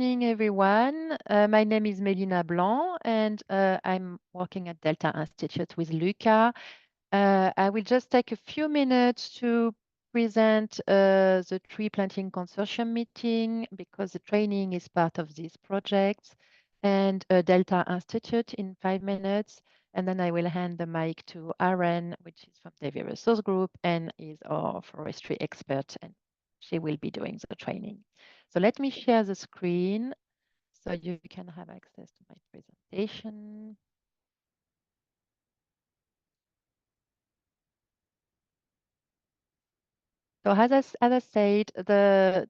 morning, everyone. My name is Melina Blanc, and I'm working at Delta Institute with Luca. I will just take a few minutes to present the tree planting consortium meeting because the training is part of this project, and Delta Institute in 5 minutes. And then I will hand the mic to Aren, which is from Davey Resource Group and is our forestry expert, and she will be doing the training. So let me share the screen so you can have access to my presentation. So as I said,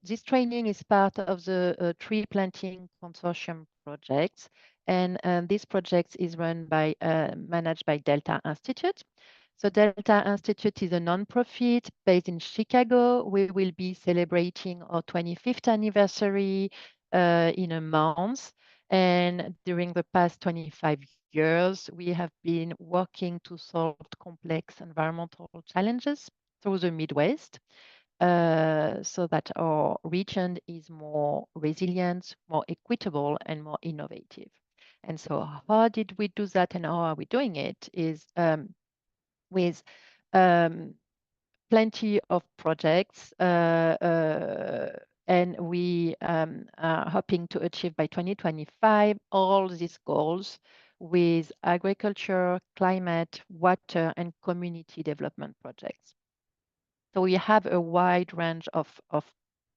this training is part of the tree planting consortium project, and this project is managed by Delta Institute. So Delta Institute is a nonprofit based in Chicago. We will be celebrating our 25th anniversary in a month, and during the past 25 years, we have been working to solve complex environmental challenges through the Midwest so that our region is more resilient, more equitable, and more innovative. And so how did we do that and how are we doing it is with plenty of projects and we are hoping to achieve by 2025 all these goals with agriculture, climate, water, and community development projects. So we have a wide range of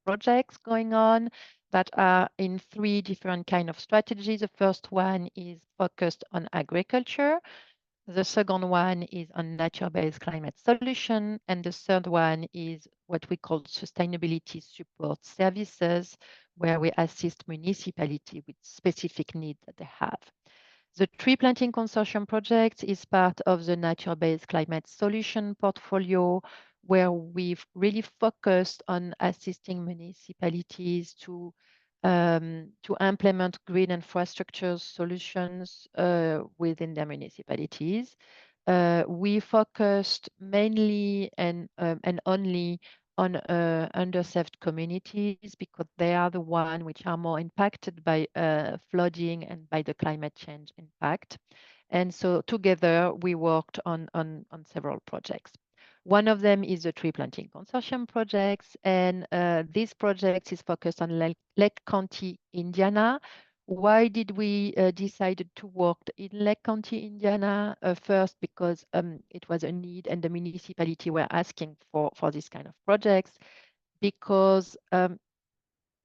projects going on that are in three different kind of strategies. The first one is focused on agriculture. The second one is on nature-based climate solution. And the third one is what we call sustainability support services, where we assist municipality with specific needs that they have. The tree planting consortium project is part of the nature-based climate solution portfolio, where we've really focused on assisting municipalities to implement green infrastructure solutions within their municipalities. We focused mainly and only on underserved communities because they are the ones which are more impacted by flooding and by the climate change impact. And so together we worked on several projects. One of them is the tree planting consortium projects, and this project is focused on Lake County, Indiana. Why did we decide to work in Lake County, Indiana? First, because it was a need and the municipality were asking for this kind of projects, because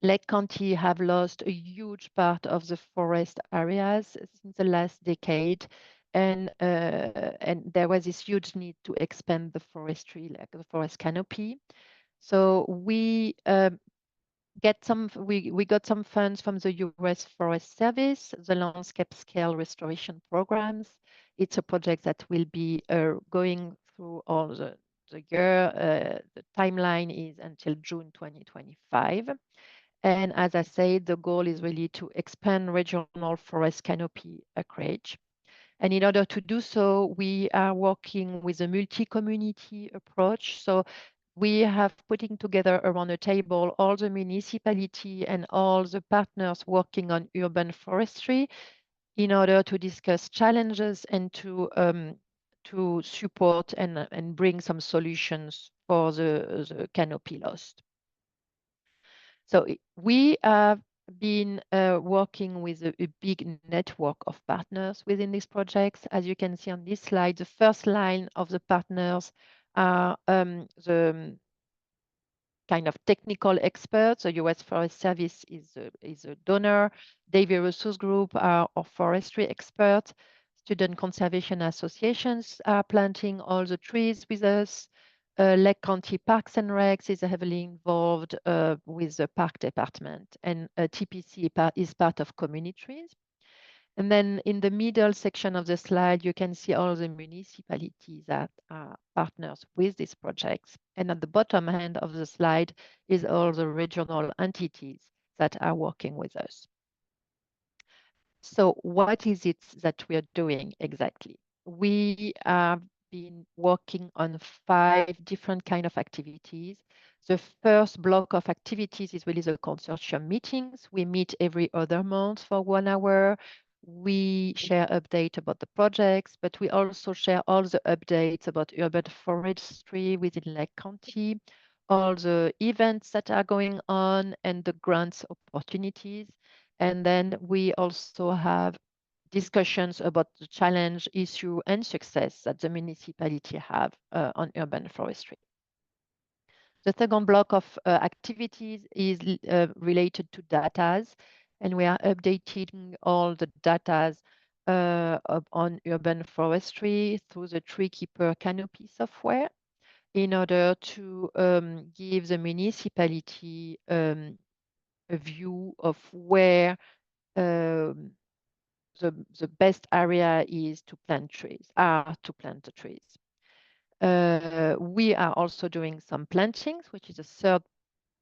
Lake County have lost a huge part of the forest areas since the last decade. And there was this huge need to expand the forestry, like the forest canopy. So we we got some funds from the U.S. Forest Service, the landscape scale restoration programs. It's a project that will be going through all the year. The timeline is until June 2025. And as I said, the goal is really to expand regional forest canopy acreage. And in order to do so, we are working with a multi-community approach. So we have putting together around a table all the municipality and all the partners working on urban forestry in order to discuss challenges and to support and bring some solutions for the canopy lost. So we have been working with a big network of partners within these projects. As you can see on this slide, the first line of the partners are the kind of technical experts. The U.S. Forest Service is a donor. Davey Resource Group are our forestry experts. Student conservation associations are planting all the trees with us. Lake County Parks and Recs is heavily involved with the park department, and TPC is part of community trees. And then in the middle section of the slide, you can see all the municipalities that are partners with these projects. And at the bottom end of the slide is all the regional entities that are working with us. So what is it that we are doing exactly? We have been working on 5 different kind of activities. The first block of activities is really the consortium meetings. We meet every other month for 1 hour. We share updates about the projects, but we also share all the updates about urban forestry within Lake County, all the events that are going on and the grants opportunities. And then we also have discussions about the challenge, issue, and success that the municipality have on urban forestry. The second block of activities is related to datas, and we are updating all the datas on urban forestry through the Tree Keeper Canopy software in order to give the municipality a view of where um, the best area is to plant trees, are to plant the trees. We are also doing some plantings, which is a third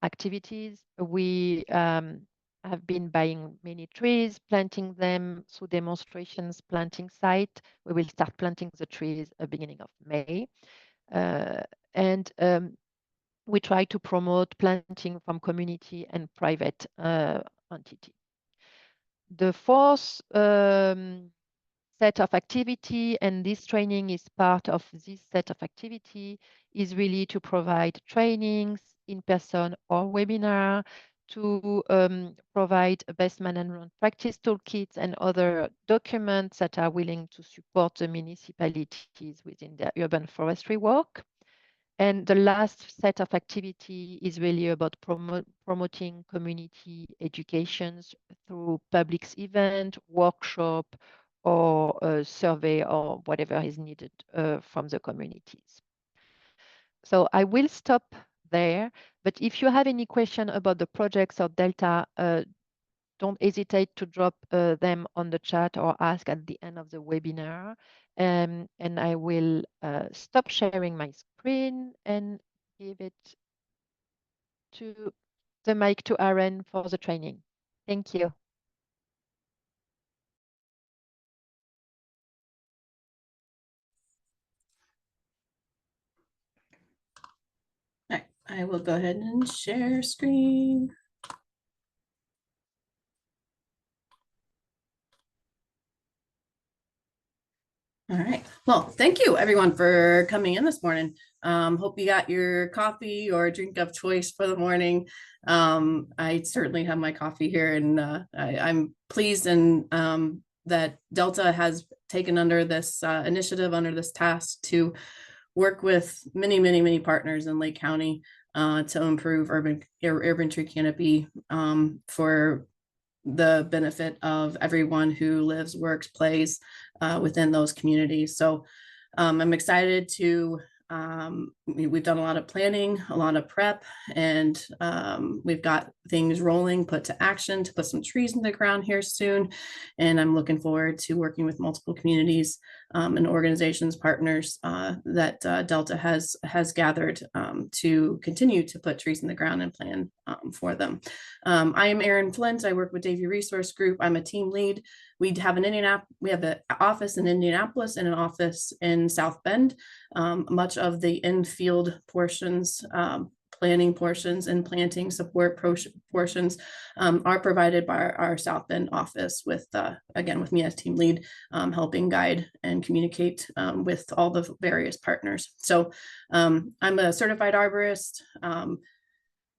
activities. We have been buying many trees, planting them through demonstrations, planting site. We will start planting the trees at the beginning of May. And we try to promote planting from community and private entity. The fourth set of activity, and this training is part of this set of activity, is really to provide trainings in person or webinar to provide a best management practice toolkits and other documents that are willing to support the municipalities within their urban forestry work. And the last set of activity is really about promoting community educations through public event, workshop, or a survey or whatever is needed from the communities. So I will stop there, but if you have any question about the projects of Delta, don't hesitate to drop them on the chat or ask at the end of the webinar. And I will stop sharing my screen and give it to the mic to Aren for the training. Thank you. All right, I will go ahead and share screen. All right. Well, thank you everyone for coming in this morning. Hope you got your coffee or drink of choice for the morning. I certainly have my coffee here, and I'm pleased and that Delta has taken under this initiative, under this task to work with many partners in Lake County to improve urban tree canopy for the benefit of everyone who lives, works, plays within those communities. So I'm excited to, we've done a lot of planning, a lot of prep, and we've got things rolling, put to action to put some trees in the ground here soon. And I'm looking forward to working with multiple communities and organizations, partners that Delta has gathered to continue to put trees in the ground and plan for them. I am Aren Flint. I work with Davey Resource Group. I'm a team lead. We have an office in Indianapolis and an office in South Bend. Much of the in-field portions, planning portions and planting support portions are provided by our South Bend office with, again, with me as team lead, helping guide and communicate with all the various partners. So I'm a certified arborist,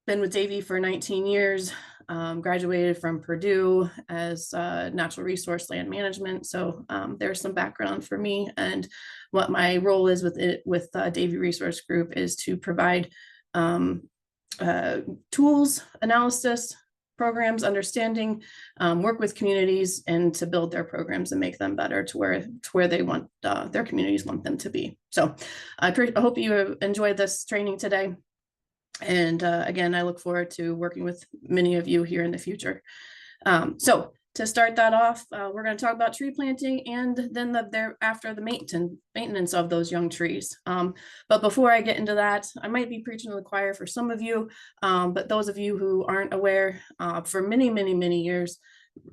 been with Davey for 19 years, graduated from Purdue as natural resource land management. So there's some background for me, and what my role is with Davey Resource Group is to provide tools, analysis, programs, understanding, work with communities, and to build their programs and make them better to where they want their communities want them to be. So I hope you enjoyed this training today. And again, I look forward to working with many of you here in the future. So to start that off, we're going to talk about tree planting and then thereafter the maintenance of those young trees. But before I get into that, I might be preaching to the choir for some of you, but those of you who aren't aware, for many years,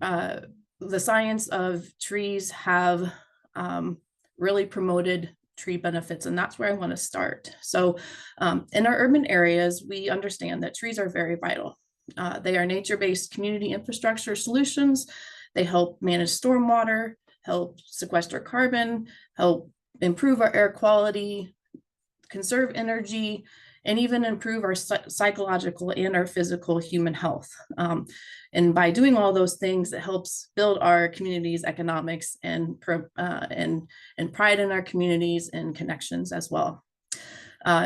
the science of trees have really promoted tree benefits, and that's where I want to start. So in our urban areas, we understand that trees are very vital. They are nature-based community infrastructure solutions. They help manage stormwater, help sequester carbon, help improve our air quality, conserve energy, and even improve our psychological and our physical human health. And by doing all those things, it helps build our communities' economics and pride in our communities and connections as well.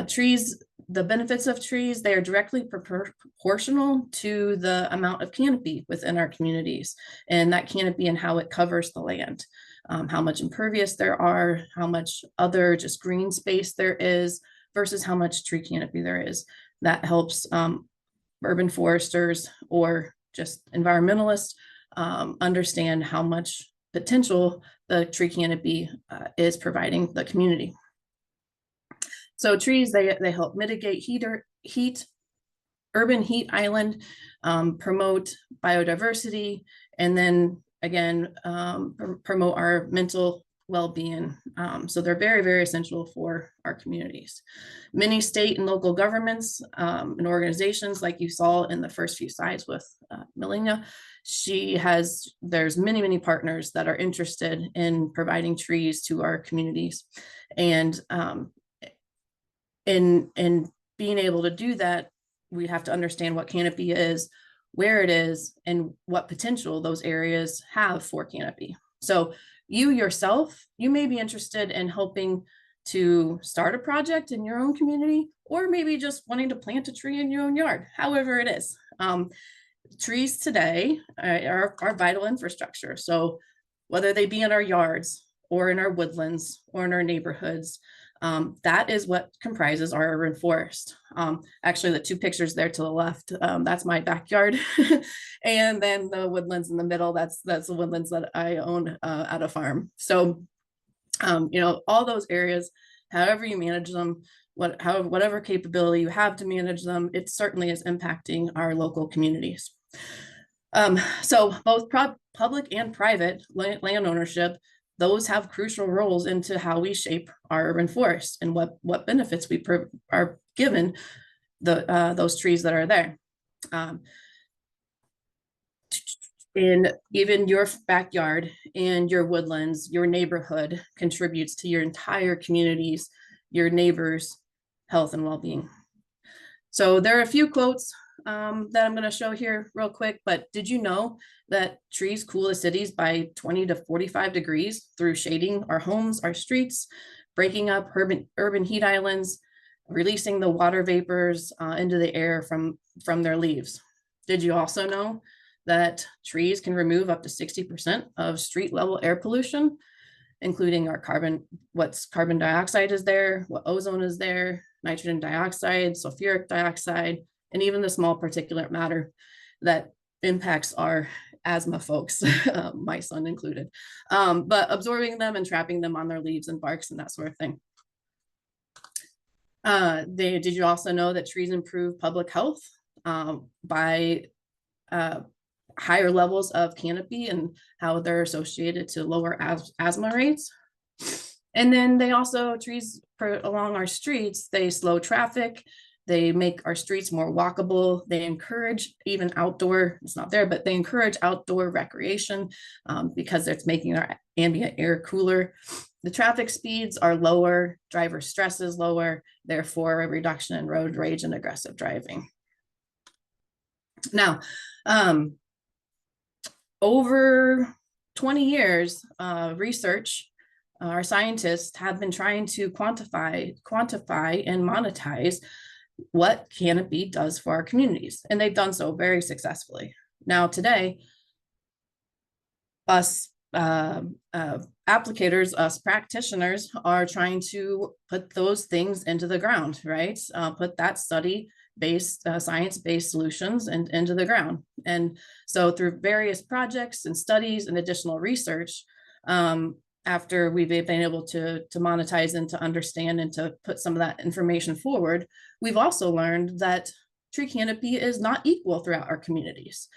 Trees, the benefits of trees, they are directly proportional to the amount of canopy within our communities, and that canopy and how it covers the land. How much impervious there are, how much other just green space there is, versus how much tree canopy there is. That helps urban foresters or just environmentalists understand how much potential the tree canopy is providing the community. So trees, they help mitigate heat, urban heat island, promote biodiversity, and then again, promote our mental well-being. So they're very, very essential for our communities. Many state and local governments and organizations, like you saw in the first few slides with Melina, there's many, many partners that are interested in providing trees to our communities. And in being able to do that, we have to understand what canopy is, where it is, and what potential those areas have for canopy. So you yourself, you may be interested in helping to start a project in your own community, or maybe just wanting to plant a tree in your own yard, however it is. Trees today are vital infrastructure. So whether they be in our yards or in our woodlands or in our neighborhoods, that is what comprises our urban forest. Actually, the two pictures there to the left, that's my backyard. And then the woodlands in the middle, that's the woodlands that I own at a farm. So, all those areas, however you manage them, whatever capability you have to manage them, it certainly is impacting our local communities. So both public and private land ownership, those have crucial roles into how we shape our urban forests and what benefits we are given those trees that are there. And even your backyard and your woodlands, your neighborhood contributes to your entire communities, your neighbors' health and well-being. So there are a few quotes that I'm going to show here real quick, but did you know that trees cool the cities by 20 to 45 degrees through shading our homes, our streets, breaking up urban heat islands, releasing the water vapors into the air from their leaves? Did you also know that trees can remove up to 60% of street level air pollution, including our what's carbon dioxide is there, what ozone is there, nitrogen dioxide, sulfuric dioxide, and even the small particulate matter that impacts our asthma folks, my son included, but absorbing them and trapping them on their leaves and barks and that sort of thing. Did you also know that trees improve public health by higher levels of canopy and how they're associated to lower asthma rates? And then trees along our streets, they slow traffic, they make our streets more walkable, they encourage even outdoor, it's not there, but they encourage outdoor recreation because it's making our ambient air cooler. The traffic speeds are lower, driver stress is lower, therefore a reduction in road rage and aggressive driving. Now, over 20 years, research, our scientists have been trying to quantify and monetize what canopy does for our communities, and they've done so very successfully. Now today, us applicators, us practitioners are trying to put those things into the ground, right? Put that study-based, science-based solutions into the ground. And so through various projects and studies and additional research, after we've been able to monetize and to understand and to put some of that information forward, we've also learned that tree canopy is not equal throughout our communities.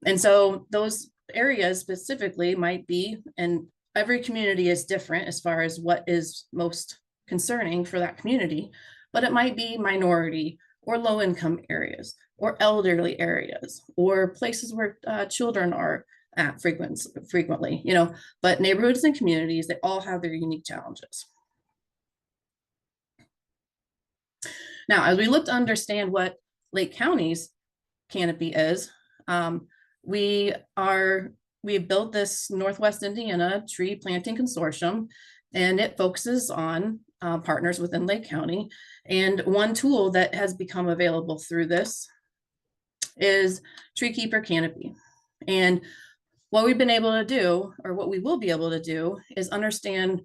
And so those areas specifically might be, and every community is different as far as what is most concerning for that community, but it might be minority or low income areas or elderly areas or places where children are at frequently, you know, but neighborhoods and communities, they all have their unique challenges. Now, as we look to understand what Lake County's canopy is, we have built this Northwest Indiana Tree Planting Consortium, and it focuses on partners within Lake County. And one tool that has become available through this is Tree Keeper Canopy. And what we've been able to do, or what we will be able to do, is understand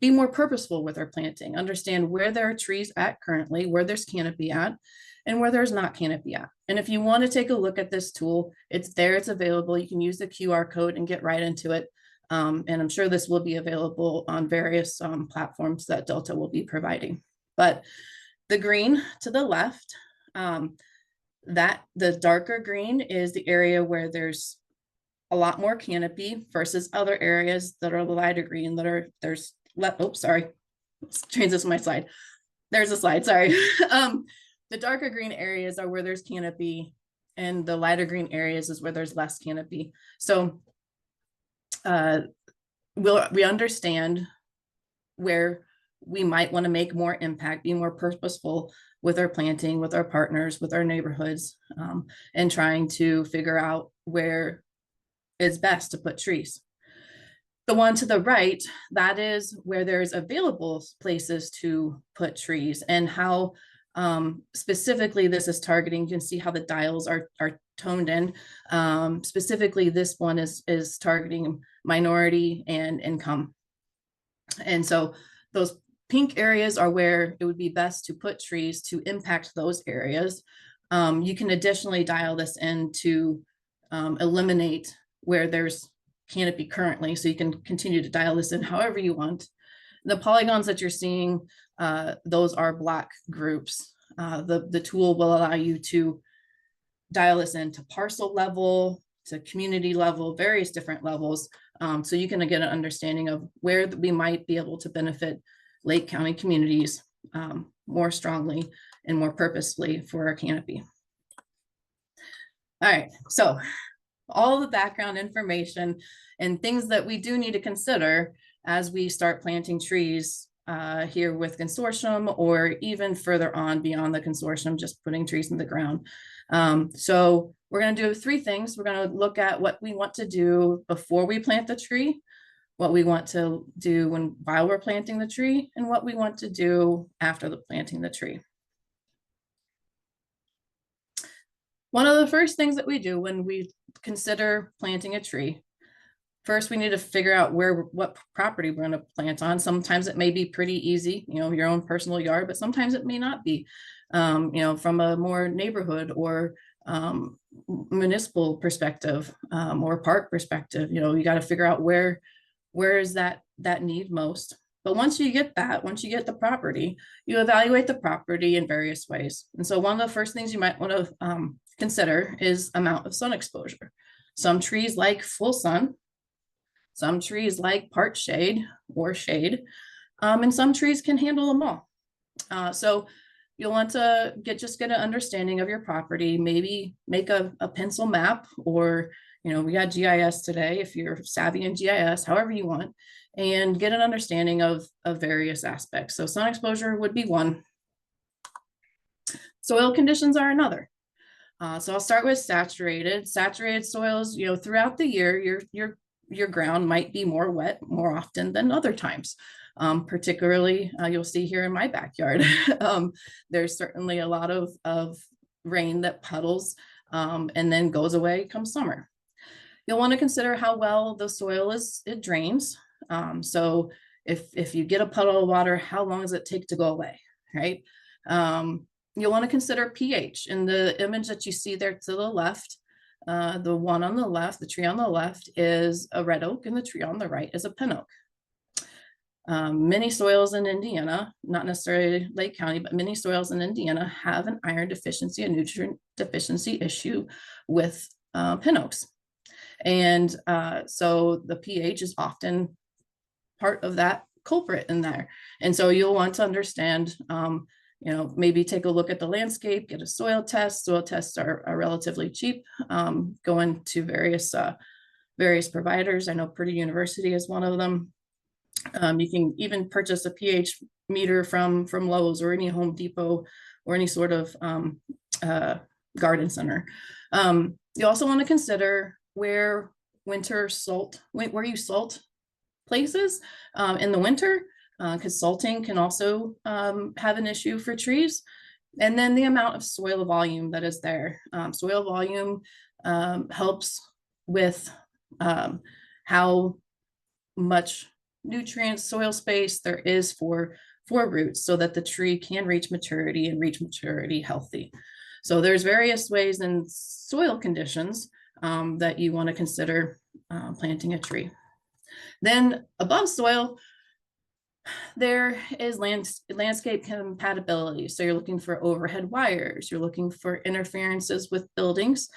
be more purposeful with our planting, understand where there are trees at currently, where there's canopy at, and where there's not canopy at. And if you want to take a look at this tool, it's there, it's available. You can use the QR code and get right into it. And I'm sure this will be available on various platforms that Delta will be providing. But the green to the left, the darker green is the area where there's a lot more canopy versus other areas that are the lighter green that oops, sorry, let's change this to my slide. There's a slide, sorry. The darker green areas are where there's canopy, and the lighter green areas is where there's less canopy. So we understand where we might want to make more impact, be more purposeful with our planting, with our partners, with our neighborhoods, and trying to figure out where it's best to put trees. The one to the right, that is where there's available places to put trees, and how specifically this is targeting. You can see how the dials are toned in. Specifically, this one is targeting minority and income. And so those pink areas are where it would be best to put trees to impact those areas. You can additionally dial this in to eliminate where there's canopy currently, so you can continue to dial this in however you want. The polygons that you're seeing, those are block groups. The tool will allow you to dial this in to parcel level, to community level, various different levels, so you can get an understanding of where we might be able to benefit Lake County communities more strongly and more purposefully for our canopy. All right, so all the background information and things that we do need to consider as we start planting trees here with Consortium, or even further on beyond the Consortium, just putting trees in the ground. So we're going to do three things. We're going to look at what we want to do before we plant the tree, what we want to do while we're planting the tree, and what we want to do after planting the tree. One of the first things that we do when we consider planting a tree, first we need to figure out what property we're going to plant on. Sometimes it may be pretty easy, you know, your own personal yard, but sometimes it may not be, you know, from a more neighborhood or municipal perspective, or park perspective. You know, you got to figure out where is that need most. But once you get the property, you evaluate the property in various ways. And so one of the first things you might want to consider is amount of sun exposure. Some trees like full sun, some trees like part shade or shade, and some trees can handle them all. So you'll want to get an understanding of your property, maybe make a pencil map, or, you know, we got GIS today, if you're savvy in GIS, however you want, and get an understanding of various aspects. So sun exposure would be one. Soil conditions are another. So I'll start with saturated soils. You know, throughout the year, your ground might be more wet more often than other times. Particularly, you'll see here in my backyard, there's certainly a lot of rain that puddles and then goes away come summer. You'll want to consider how well the soil it drains. So if you get a puddle of water, how long does it take to go away, right? You'll want to consider pH. In the image that you see there to the left, the one on the left, the tree on the left is a red oak, and the tree on the right is a pin oak. Many soils in Indiana, not necessarily Lake County, but many soils in Indiana have an iron deficiency, a nutrient deficiency issue with pin oaks. And so the pH is often part of that culprit in there. And so you'll want to understand, you know, maybe take a look at the landscape, get a soil test. Soil tests are relatively cheap, going to various providers. I know Purdue University is one of them. You can even purchase a pH meter from Lowe's or any Home Depot or any sort of garden center. You also want to consider where you salt places in the winter, because salting can also have an issue for trees. And then the amount of soil volume that is there. Soil volume helps with how much nutrients, soil space there is for roots, so that the tree can reach maturity and reach maturity healthy. So there's various ways and soil conditions that you want to consider planting a tree. Then above soil, there is landscape compatibility. So you're looking for overhead wires, you're looking for interferences with buildings,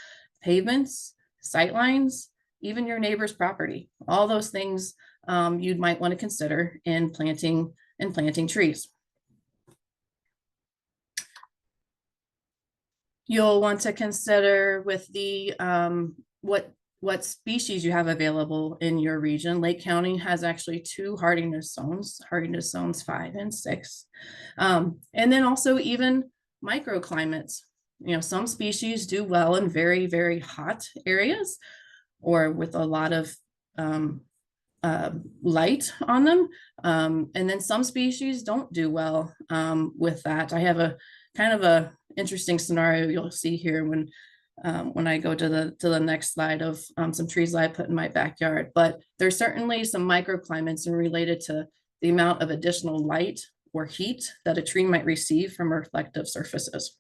pavements, sight lines, even your neighbor's property. All those things you might want to consider in planting trees. You'll want to consider with the what species you have available in your region. Lake County has actually 2 hardiness zones 5 and 6. And then also even microclimates. You know, some species do well in very, very hot areas or with a lot of light on them. And then some species don't do well with that. I have a kind of a interesting scenario you'll see here when I go to the next slide of some trees that I put in my backyard. But there's certainly some microclimates related to the amount of additional light or heat that a tree might receive from reflective surfaces.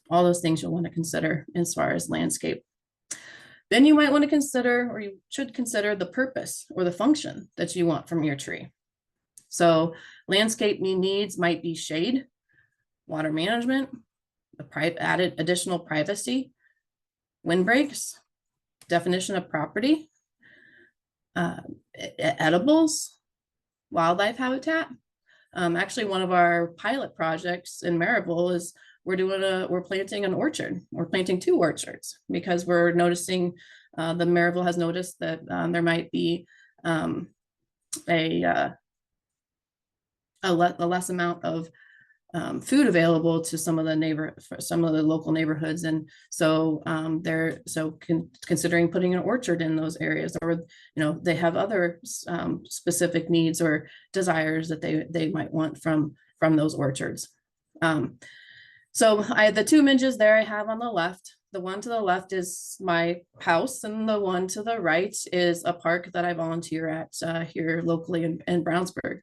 All those things you'll want to consider as far as landscape. Then you might want to consider, or you should consider, the purpose or the function that you want from your tree. So landscape needs might be shade, water management, added additional privacy, windbreaks, definition of property, edibles, wildlife habitat. Actually, one of our pilot projects in Maryville is we're planting an orchard. We're planting 2 orchards because we're noticing the Maryville has noticed that there might be a less amount of food available to some of the local neighborhoods, and so considering putting an orchard in those areas, or they have other specific needs or desires that they might want from those orchards. So I have the 2 images there I have on the left. The one to the left is my house, and the one to the right is a park that I volunteer at here locally in Brownsburg.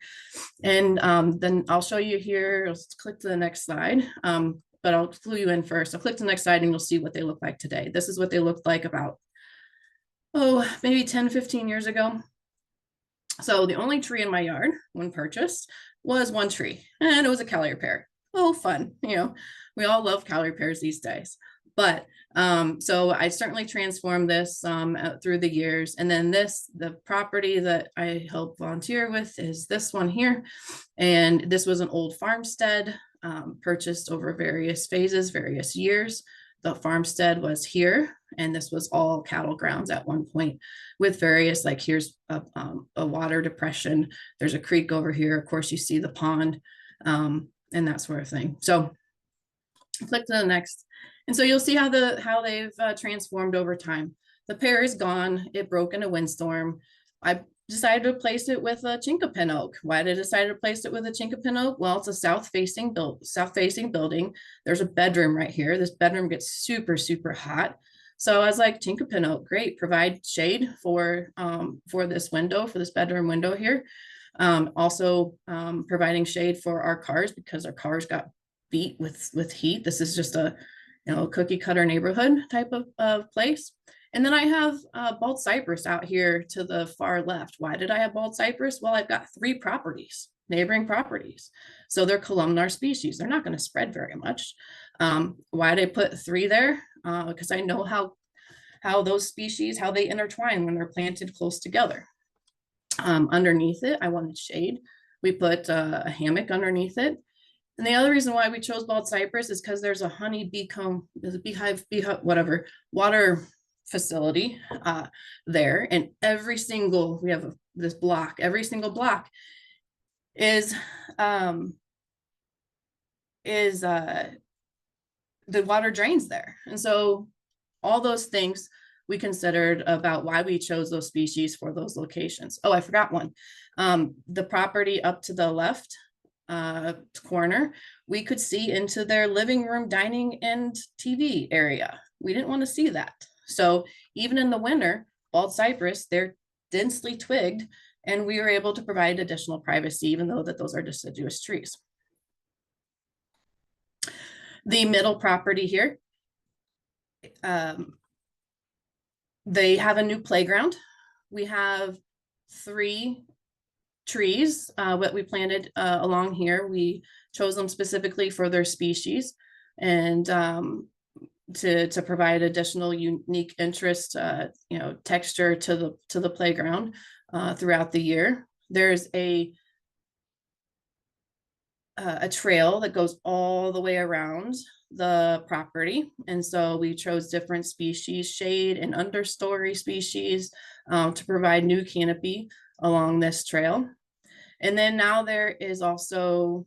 And then I'll show you here. Let's click to the next slide, but I'll clue you in first. I'll click to the next slide and you'll see what they look like today. This is what they looked like about, maybe 10, 15 years ago. So the only tree in my yard when purchased was 1 tree, and it was a Cali pear. Oh, fun. We all love Cali pears these days. But so I certainly transformed this through the years. And then the property that I help volunteer with is this one here. And this was an old farmstead purchased over various phases, various years. The farmstead was here, and this was all cattle grounds at one point with various, like here's a water depression. There's a creek over here. Of course, you see the pond and that sort of thing. So click to the next. And so you'll see how they've transformed over time. The pear is gone. It broke in a windstorm. I decided to replace it with a chinkapin oak. Why did I decide to replace it with a chinkapin oak? Well, it's a south-facing building. There's a bedroom right here. This bedroom gets super, super hot. So I was like, chinkapin oak, great. Provide shade for this window, for this bedroom window here. Also providing shade for our cars because our cars got beat with heat. This is just a cookie cutter neighborhood type of place. And then I have bald cypress out here to the far left. Why did I have bald cypress? Well, I've got 3 properties, neighboring properties. So they're columnar species. They're not going to spread very much. Why did I put 3 there? Because I know how those species, how they intertwine when they're planted close together. Underneath it, I wanted shade. We put a hammock underneath it. And the other reason why we chose bald cypress is because there's a honeybee comb, there's a beehive, whatever, water facility there. And we have this block, every single block is the water drains there. And so all those things we considered about why we chose those species for those locations. Oh, I forgot one. The property up to the left corner, we could see into their living room, dining, and TV area. We didn't want to see that. So even in the winter, bald cypress, they're densely twigged, and we were able to provide additional privacy, even though that those are deciduous trees. The middle property here, they have a new playground. We have 3 trees what we planted along here. We chose them specifically for their species and to provide additional unique interest, texture to the playground throughout the year. There's a trail that goes all the way around the property. And so we chose different species, shade and understory species to provide new canopy along this trail. And then now there is also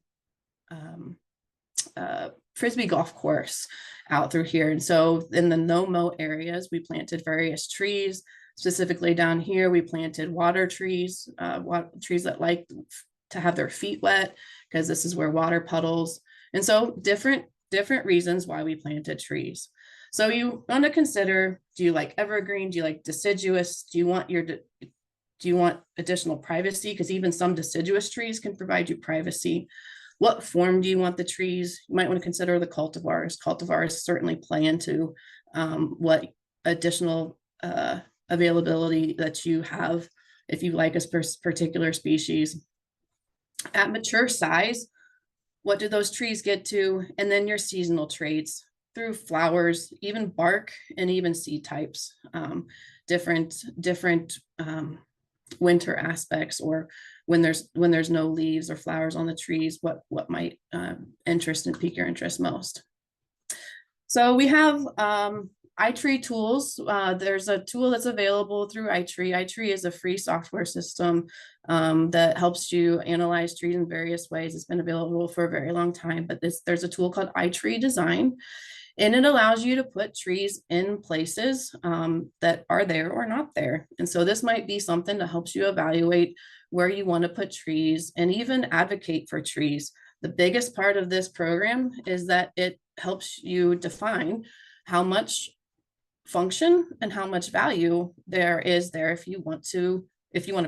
Frisbee golf course out through here. And so in the no-mow areas, we planted various trees. Specifically down here, we planted water trees, trees that like to have their feet wet, because this is where water puddles. And so different reasons why we planted trees. So you want to consider, do you like evergreen? Do you like deciduous? Do you want additional privacy? Because even some deciduous trees can provide you privacy. What form do you want the trees? You might want to consider the cultivars. Cultivars certainly play into what additional availability that you have if you like a particular species. At mature size, what do those trees get to? And then your seasonal traits through flowers, even bark, and even seed types, different winter aspects, or when there's no leaves or flowers on the trees, what might pique your interest most. So we have iTree tools. There's a tool that's available through iTree. iTree is a free software system that helps you analyze trees in various ways. It's been available for a very long time, but there's a tool called iTree Design, and it allows you to put trees in places that are there or not there. And so this might be something that helps you evaluate where you want to put trees and even advocate for trees. The biggest part of this program is that it helps you define how much function and how much value there is there if you want to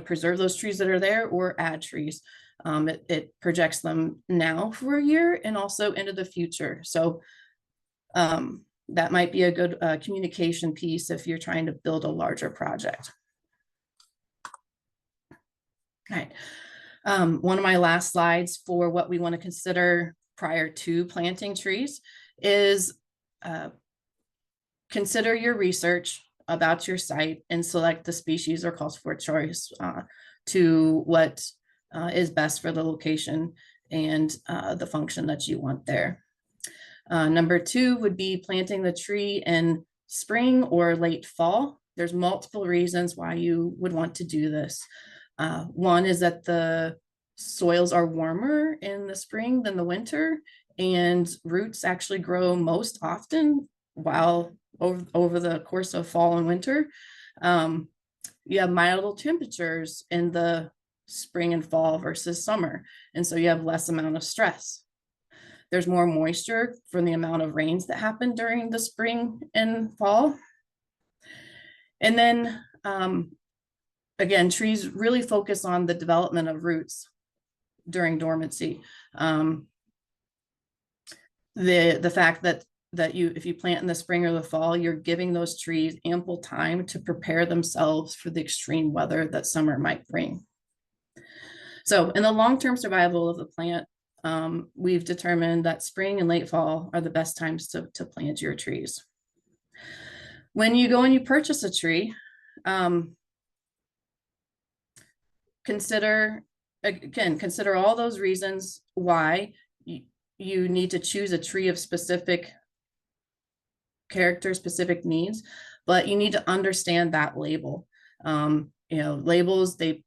preserve those trees that are there or add trees. It projects them now for a year and also into the future. So that might be a good communication piece if you're trying to build a larger project. All right. One of my last slides for what we want to consider prior to planting trees is consider your research about your site and select the species or cultivar choice to what is best for the location and the function that you want there. Number 2 would be planting the tree in spring or late fall. There's multiple reasons why you would want to do this. One is that the soils are warmer in the spring than the winter, and roots actually grow most often while over the course of fall and winter. You have milder temperatures in the spring and fall versus summer, and so you have less amount of stress. There's more moisture from the amount of rains that happen during the spring and fall. And then again, trees really focus on the development of roots during dormancy. The fact that if you plant in the spring or the fall, you're giving those trees ample time to prepare themselves for the extreme weather that summer might bring. So in the long-term survival of the plant, we've determined that spring and late fall are the best times to plant your trees. When you go and you purchase a tree, consider all those reasons why you need to choose a tree of specific character, specific needs, but you need to understand that label. Labels, they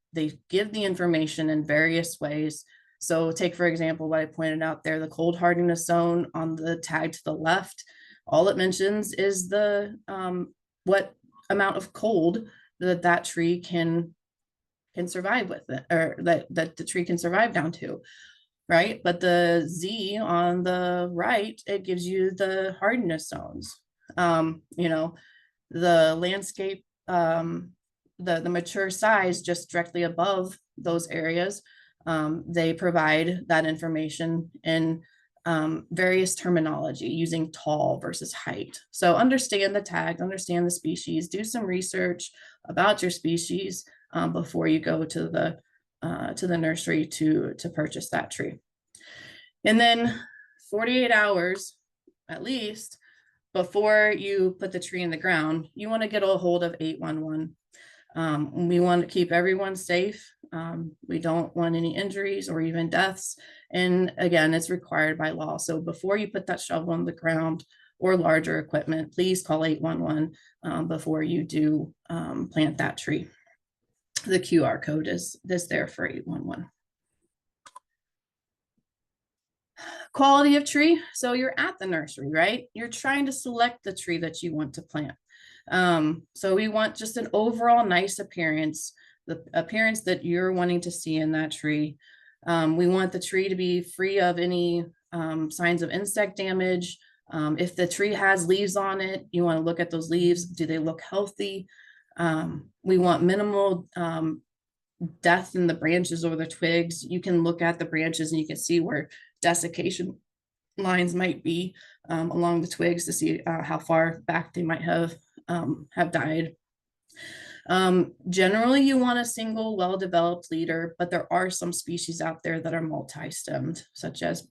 give the information in various ways. So take, for example, what I pointed out there, the cold hardiness zone on the tag to the left. All it mentions is the what amount of cold that tree can survive with it, or that the tree can survive down to, right? But the Z on the right, it gives you the hardiness zones. The landscape, the mature size just directly above those areas, they provide that information in various terminology using tall versus height. So understand the tag, understand the species, do some research about your species before you go to the nursery to purchase that tree. And then 48 hours at least before you put the tree in the ground, you want to get a hold of 811. We want to keep everyone safe. We don't want any injuries or even deaths. And again, it's required by law. So before you put that shovel on the ground or larger equipment, please call 811 before you do plant that tree. The QR code is there for 811. Quality of tree. So you're at the nursery, right? You're trying to select the tree that you want to plant. So we want just an overall nice appearance, the appearance that you're wanting to see in that tree. We want the tree to be free of any signs of insect damage. If the tree has leaves on it, you want to look at those leaves. Do they look healthy? We want minimal death in the branches or the twigs. You can look at the branches and you can see where desiccation lines might be along the twigs to see how far back they might have died. Generally, you want a single well-developed leader, but there are some species out there that are multi-stemmed, such as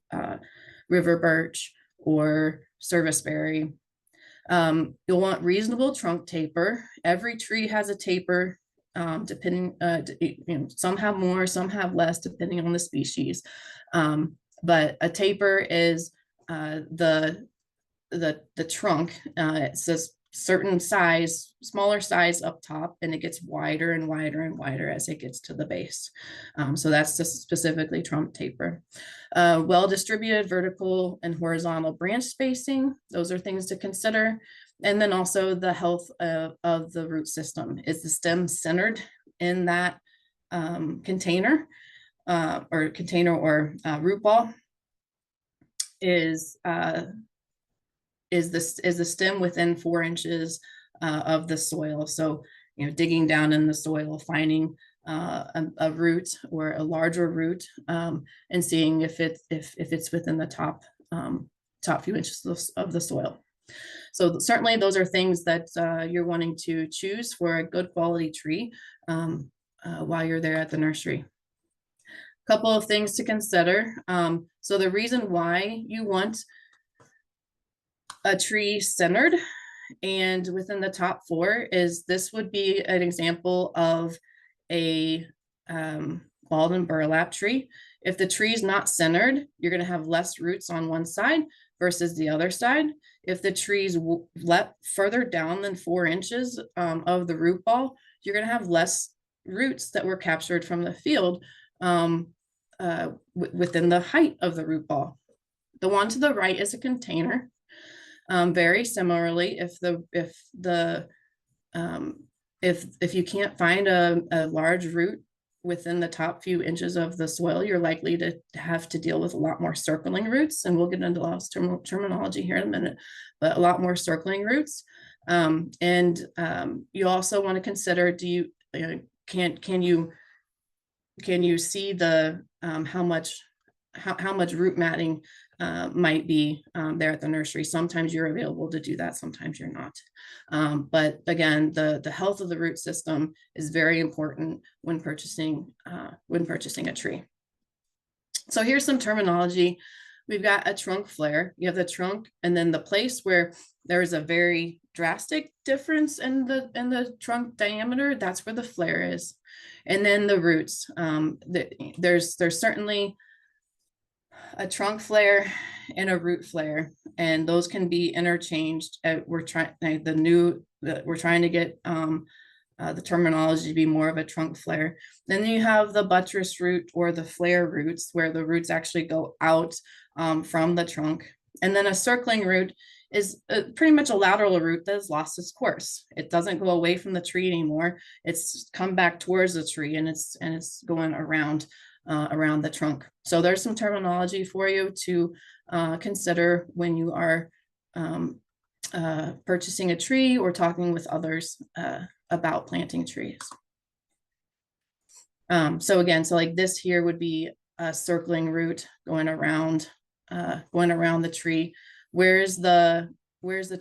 river birch or serviceberry. You'll want reasonable trunk taper. Every tree has a taper, depending, some have more, some have less, depending on the species. But a taper is the trunk. It says certain size, smaller size up top, and it gets wider and wider and wider as it gets to the base. So that's just specifically trunk taper. Well-distributed vertical and horizontal branch spacing. Those are things to consider. And then also the health of the root system. Is the stem centered in that container or root ball? Is the stem within 4 inches of the soil? So, digging down in the soil, finding a root or a larger root, and seeing if it's within the top few inches of the soil. So certainly those are things that you're wanting to choose for a good quality tree while you're there at the nursery. Couple of things to consider. So the reason why you want a tree centered and within the top 4 is this would be an example of a bald burlap tree. If the tree is not centered, you're going to have less roots on one side versus the other side. If the tree's let further down than 4 inches of the root ball, you're going to have less roots that were captured from the field within the height of the root ball. The one to the right is a container. Very similarly, if you can't find a large root within the top few inches of the soil, you're likely to have to deal with a lot more circling roots, and we'll get into lots of terminology here in a minute, but a lot more circling roots. You also want to consider, can you see the how much root matting might be there at the nursery? Sometimes you're available to do that, sometimes you're not. But again, the health of the root system is very important when purchasing a tree. So here's some terminology. we've got a trunk flare. You have the trunk, and then the place where there is a very drastic difference in the trunk diameter, that's where the flare is. And then the roots. There's certainly a trunk flare and a root flare, and those can be interchanged. We're trying to get the terminology to be more of a trunk flare. Then you have the buttress root or the flare roots, where the roots actually go out from the trunk. And then a circling root is pretty much a lateral root that has lost its course. It doesn't go away from the tree anymore. It's come back towards the tree, and it's going around the trunk. So there's some terminology for you to consider when you are purchasing a tree or talking with others about planting trees. So again, so like this here would be a circling root going around the tree. Where's the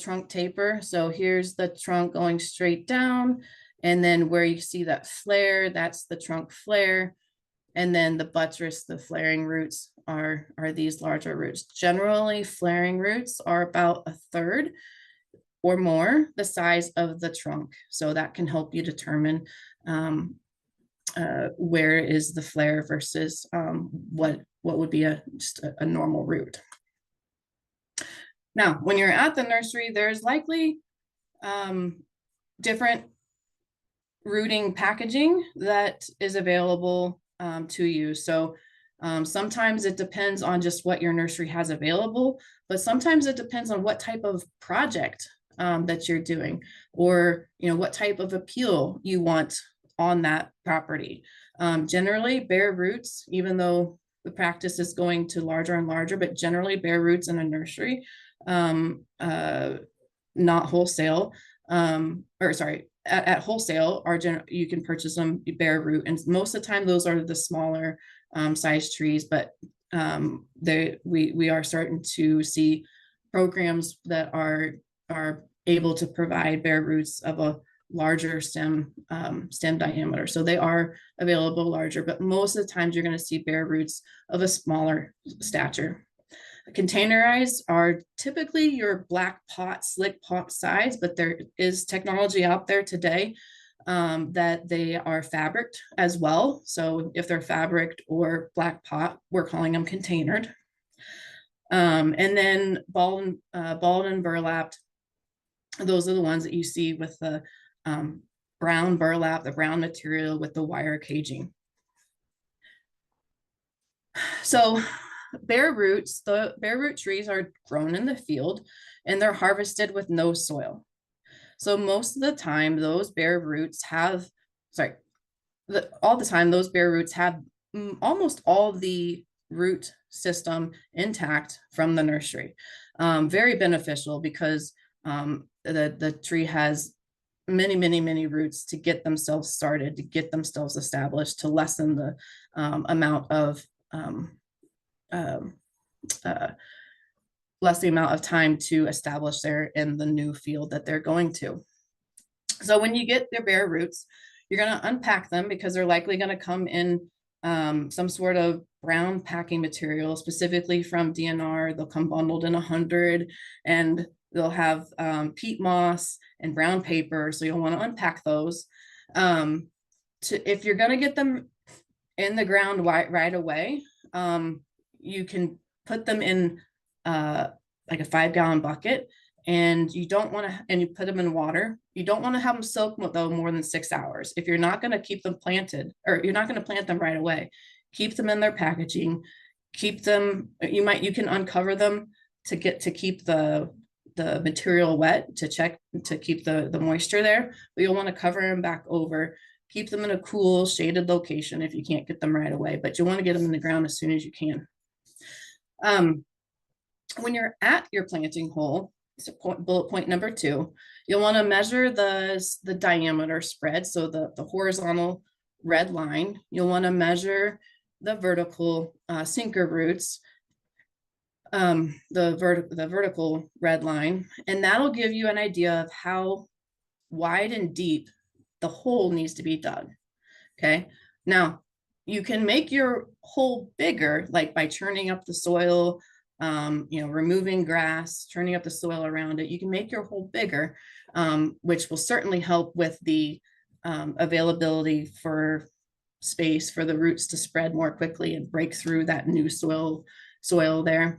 trunk taper? So here's the trunk going straight down, and then where you see that flare, that's the trunk flare. And then the buttress, the flaring roots are these larger roots. Generally, flaring roots are about a third or more the size of the trunk. So that can help you determine where is the flare versus what would be just a normal root. Now, when you're at the nursery, there's likely different rooting packaging that is available to you. So sometimes it depends on just what your nursery has available, but sometimes it depends on what type of project that you're doing, or what type of appeal you want on that property. Generally, bare roots, even though the practice is going to larger and larger, but generally bare roots in a nursery, not wholesale, at wholesale you can purchase them bare root, and most of the time those are the smaller size trees, but we are starting to see programs that are able to provide bare roots of a larger stem diameter. So they are available larger, but most of the times you're going to see bare roots of a smaller stature. Containerized are typically your black pot, slick pot size, but there is technology out there today that they are fabric as well. So if they're fabric or black pot, we're calling them containered. And then balled and burlapped, those are the ones that you see with the brown burlap, the brown material with the wire caging. So bare roots, the bare root trees are grown in the field and they're harvested with no soil. So most of the time those bare roots have, all the time those bare roots have almost all the root system intact from the nursery. Very beneficial because the tree has many roots to get themselves started, to get themselves established, to lessen the amount of time to establish there in the new field that they're going to. So when you get their bare roots, you're going to unpack them because they're likely going to come in some sort of brown packing material, specifically from DNR. They'll come bundled in 100, and they'll have peat moss and brown paper. So you'll want to unpack those. If you're going to get them in the ground right away, you can put them in like a 5-gallon bucket, and you don't want to, and you put them in water. You don't want to have them soak though more than 6 hours. If you're not going to keep them planted, or you're not going to plant them right away, keep them in their packaging. Keep them. You can uncover them to keep the material wet, to keep the moisture there. But you'll want to cover them back over. Keep them in a cool, shaded location if you can't get them right away. But you want to get them in the ground as soon as you can. When you're at your planting hole, so bullet point number 2, you'll want to measure the diameter spread. So the horizontal red line, you'll want to measure the vertical sinker roots, the vertical red line, and that'll give you an idea of how wide and deep the hole needs to be dug. Okay. Now you can make your hole bigger, like by churning up the soil, removing grass, turning up the soil around it. You can make your hole bigger, which will certainly help with the availability for space for the roots to spread more quickly and break through that new soil there.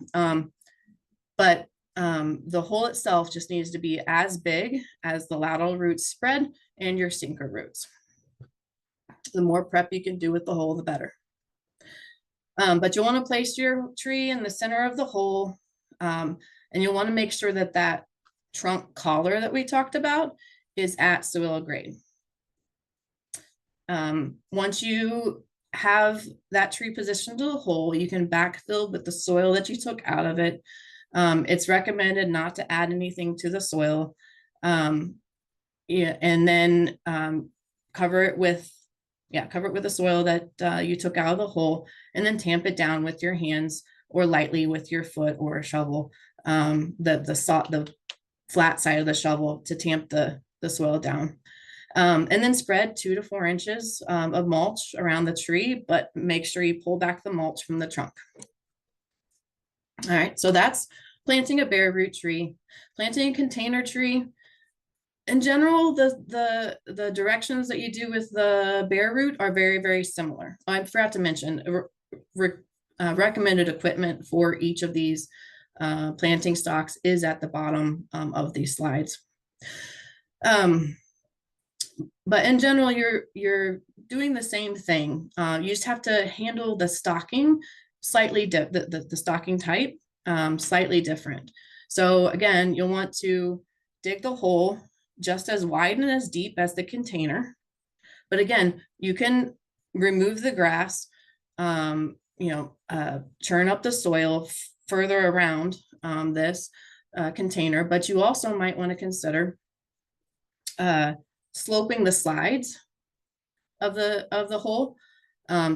But the hole itself just needs to be as big as the lateral roots spread and your sinker roots. The more prep you can do with the hole, the better. But you'll want to place your tree in the center of the hole, and you'll want to make sure that that trunk collar that we talked about is at soil grade. Once you have that tree positioned to the hole, you can backfill with the soil that you took out of it. It's recommended not to add anything to the soil. And then cover it with the soil that you took out of the hole, and then tamp it down with your hands or lightly with your foot or a shovel, the flat side of the shovel to tamp the soil down. And then spread 2 to 4 inches of mulch around the tree, but make sure you pull back the mulch from the trunk. All right, so that's planting a bare root tree. Planting a container tree, in general, the directions that you do with the bare root are very, very similar. I forgot to mention recommended equipment for each of these planting stocks is at the bottom of these slides. But in general, you're doing the same thing. You just have to handle the stocking slightly, the stocking type slightly different. So again, you'll want to dig the hole just as wide and as deep as the container. But again, you can remove the grass, churn up the soil further around this container, but you also might want to consider sloping the sides of the hole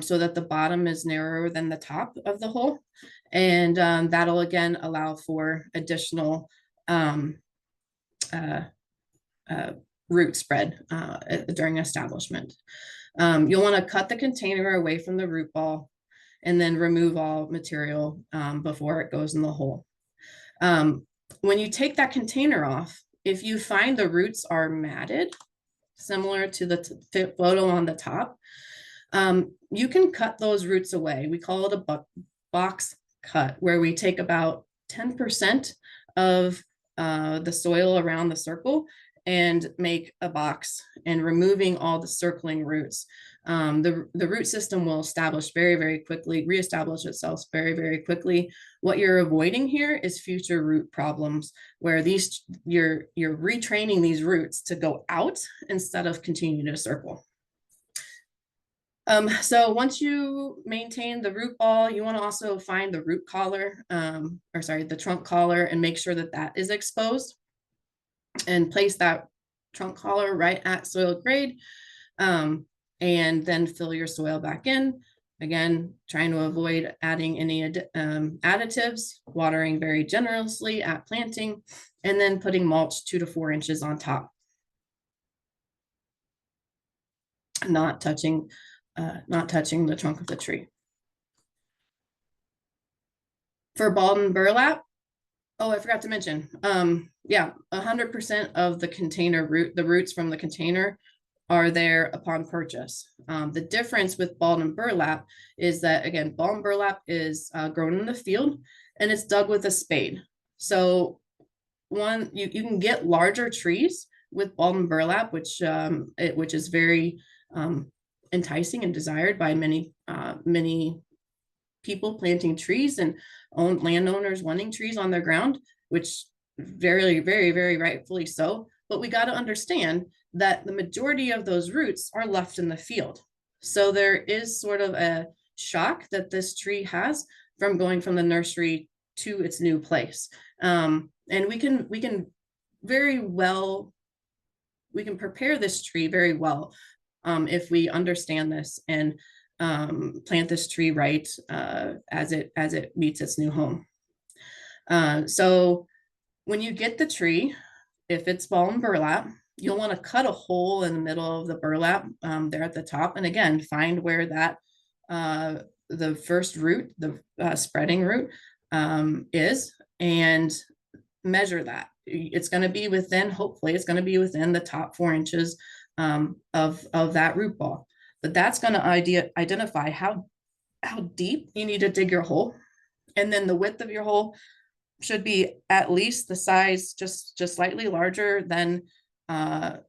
so that the bottom is narrower than the top of the hole. And that'll again allow for additional root spread during establishment. You'll want to cut the container away from the root ball and then remove all material before it goes in the hole. When you take that container off, if you find the roots are matted, similar to the photo on the top, you can cut those roots away. We call it a box cut, where we take about 10% of the soil around the circle and make a box, and removing all the circling roots. The root system will establish very, very quickly, reestablish itself very, very quickly. What you're avoiding here is future root problems, where you're retraining these roots to go out instead of continue to circle. So once you maintain the root ball, you want to also find the root collar, the trunk collar, and make sure that that is exposed, and place that trunk collar right at soil grade, and then fill your soil back in. Again, trying to avoid adding any additives, watering very generously at planting, and then putting mulch 2 to 4 inches on top. Not touching the trunk of the tree. For balled burlap, oh, I forgot to mention, 100% of the container the roots from the container are there upon purchase. The difference with balled and burlap is that, again, balled and burlap is grown in the field and it's dug with a spade. So you can get larger trees with balled and burlap, which is very enticing and desired by many people planting trees and landowners wanting trees on their ground, which very, very, very rightfully so. But we got to understand that the majority of those roots are left in the field. So there is sort of a shock that this tree has from going from the nursery to its new place. And we can prepare this tree very well if we understand this and plant this tree right as it meets its new home. So when you get the tree, if it's balled and burlap, you'll want to cut a hole in the middle of the burlap there at the top, and again find where that the first root, the spreading root, is and measure that. It's going to be within, hopefully it's going to be within the top 4 inches of that root ball. But that's going to identify how deep you need to dig your hole. And then the width of your hole should be at least the size, just slightly larger than the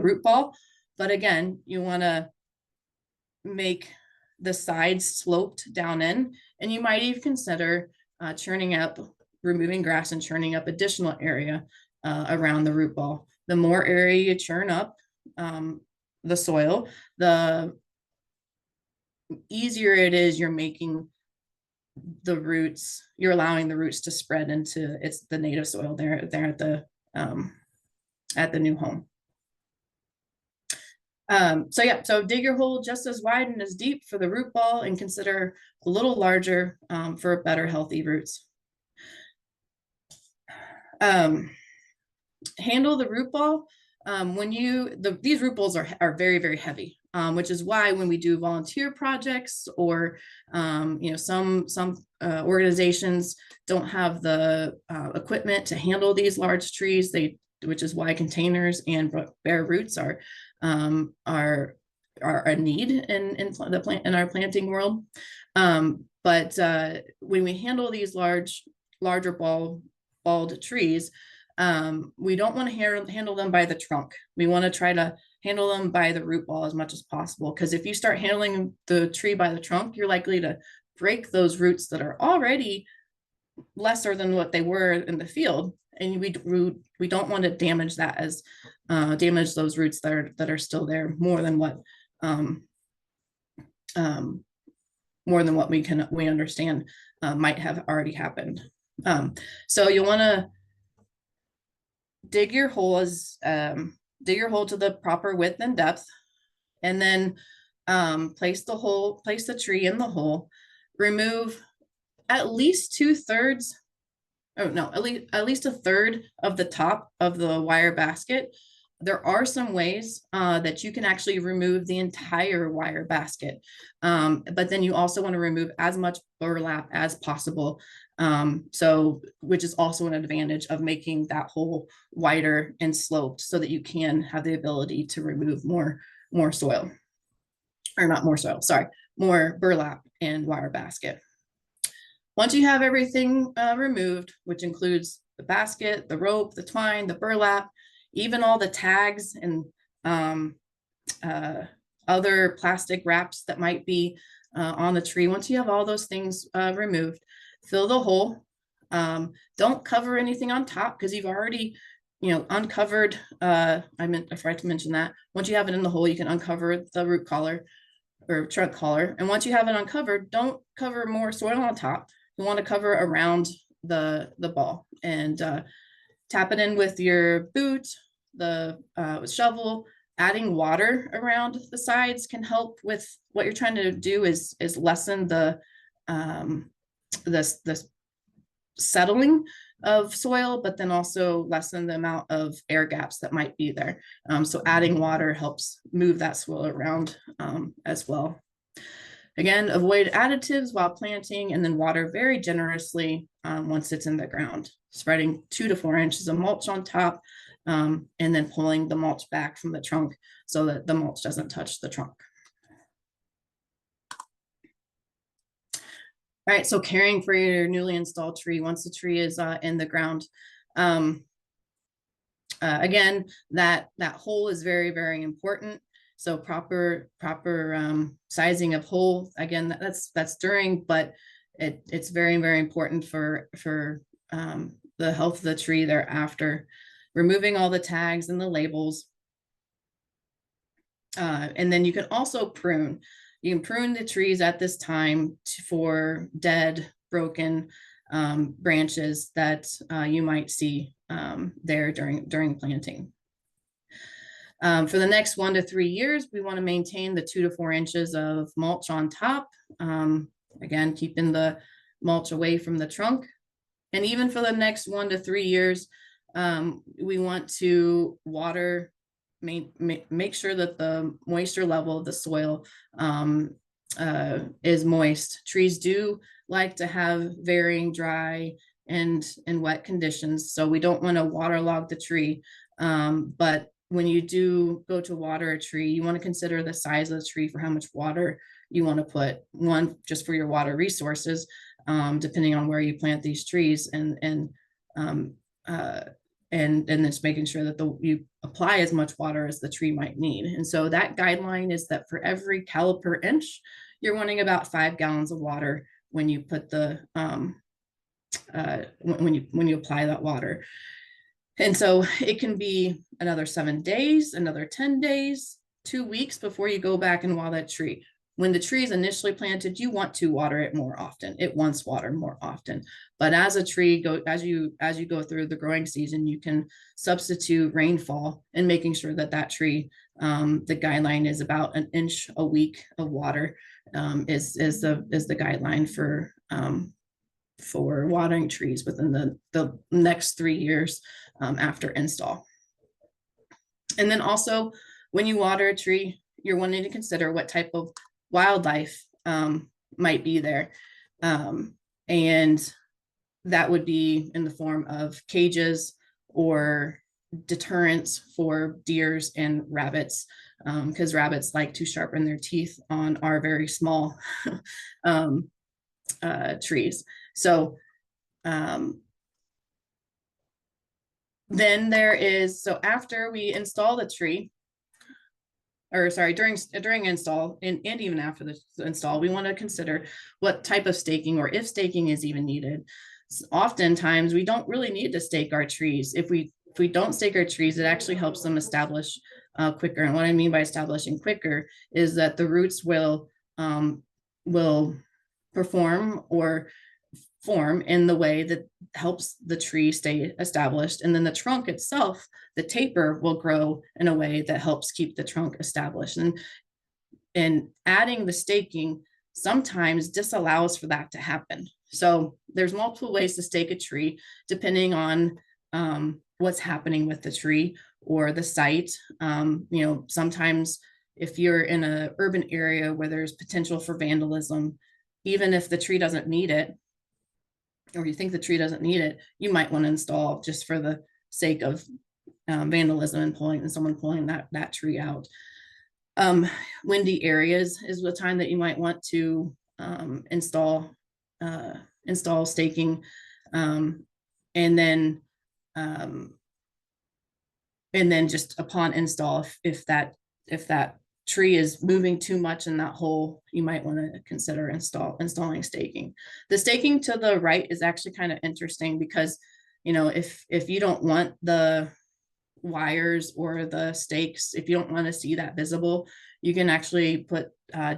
root ball. But again, you want to make the sides sloped down in, and you might even consider churning up, removing grass and churning up additional area around the root ball. The more area you churn up the soil, the easier it is you're making the roots, you're allowing the roots to spread into the native soil there at the new home. So dig your hole just as wide and as deep for the root ball, and consider a little larger for better healthy roots. Handle the root ball. These root balls are very, very heavy, which is why when we do volunteer projects, or some organizations don't have the equipment to handle these large trees, which is why containers and bare roots are a need in our planting world. But when we handle these larger balled trees, we don't want to handle them by the trunk. We want to try to handle them by the root ball as much as possible, because if you start handling the tree by the trunk, you're likely to break those roots that are already lesser than what they were in the field, and we don't want to damage those roots that are still there more than what we understand might have already happened. So you'll want to dig your hole to the proper width and depth, and then place the tree in the hole. Remove at least 2/3, at least a third of the top of the wire basket. There are some ways that you can actually remove the entire wire basket, but then you also want to remove as much burlap as possible, which is also an advantage of making that hole wider and sloped, so that you can have the ability to remove more soil, or not more soil, sorry, more burlap and wire basket. Once you have everything removed, which includes the basket, the rope, the twine, the burlap, even all the tags and other plastic wraps that might be on the tree, once you have all those things removed, fill the hole. Don't cover anything on top, because you've already uncovered, I forgot to mention that once you have it in the hole, you can uncover the root collar or trunk collar. And once you have it uncovered, don't cover more soil on top. You want to cover around the ball, and tap it in with your boot, with shovel. Adding water around the sides can help with what you're trying to do is lessen the settling of soil, but then also lessen the amount of air gaps that might be there. So adding water helps move that soil around as well. Again, avoid additives while planting, and then water very generously once it's in the ground, spreading 2 to 4 inches of mulch on top, and then pulling the mulch back from the trunk so that the mulch doesn't touch the trunk. All right, so caring for your newly installed tree once the tree is in the ground. Again, that hole is very, very important. So proper sizing of hole, again, that's during, but it's very, very important for the health of the tree thereafter. Removing all the tags and the labels. And then you can also prune. You can prune the trees at this time for dead, broken branches that you might see there during planting. For the next 1 to 3 years, we want to maintain the 2 to 4 inches of mulch on top. Again, keeping the mulch away from the trunk. And even for the next 1 to 3 years, we want to water, make sure that the moisture level of the soil is moist. Trees do like to have varying dry and wet conditions, so we don't want to waterlog the tree. But when you do go to water a tree, you want to consider the size of the tree for how much water you want to put. One, just for your water resources, depending on where you plant these trees, and it's making sure that you apply as much water as the tree might need. And so that guideline is that for every caliper inch, you're wanting about 5 gallons of water when you put the when you apply that water. And so it can be another 7 days, another 10 days, 2 weeks before you go back and water that tree. When the tree is initially planted, you want to water it more often. It wants water more often. But as a tree as you go through the growing season, you can substitute rainfall and making sure that that tree, the guideline is about 1 inch a week of water, is the guideline for watering trees within the next 3 years after install. And then also, when you water a tree, you're wanting to consider what type of wildlife might be there. And that would be in the form of cages or deterrents for deers and rabbits, because rabbits like to sharpen their teeth on our very small trees. So then there is, so after we install the tree, or sorry, during install and even after the install, we want to consider what type of staking, or if staking is even needed. Oftentimes we don't really need to stake our trees. If we don't stake our trees, it actually helps them establish quicker. And what I mean by establishing quicker is that the roots will perform or form in the way that helps the tree stay established. And then the trunk itself, the taper, will grow in a way that helps keep the trunk established. And adding the staking sometimes disallows for that to happen. So there's multiple ways to stake a tree, depending on what's happening with the tree or the site. Sometimes if you're in an urban area where there's potential for vandalism, even if the tree doesn't need it, or you think the tree doesn't need it, you might want to install just for the sake of vandalism and someone pulling that tree out. Windy areas is the time that you might want to install staking, and then just upon install, if that tree is moving too much in that hole, you might want to consider installing staking. The staking to the right is actually kind of interesting because, if you don't want the wires or the stakes, if you don't want to see that visible, you can actually put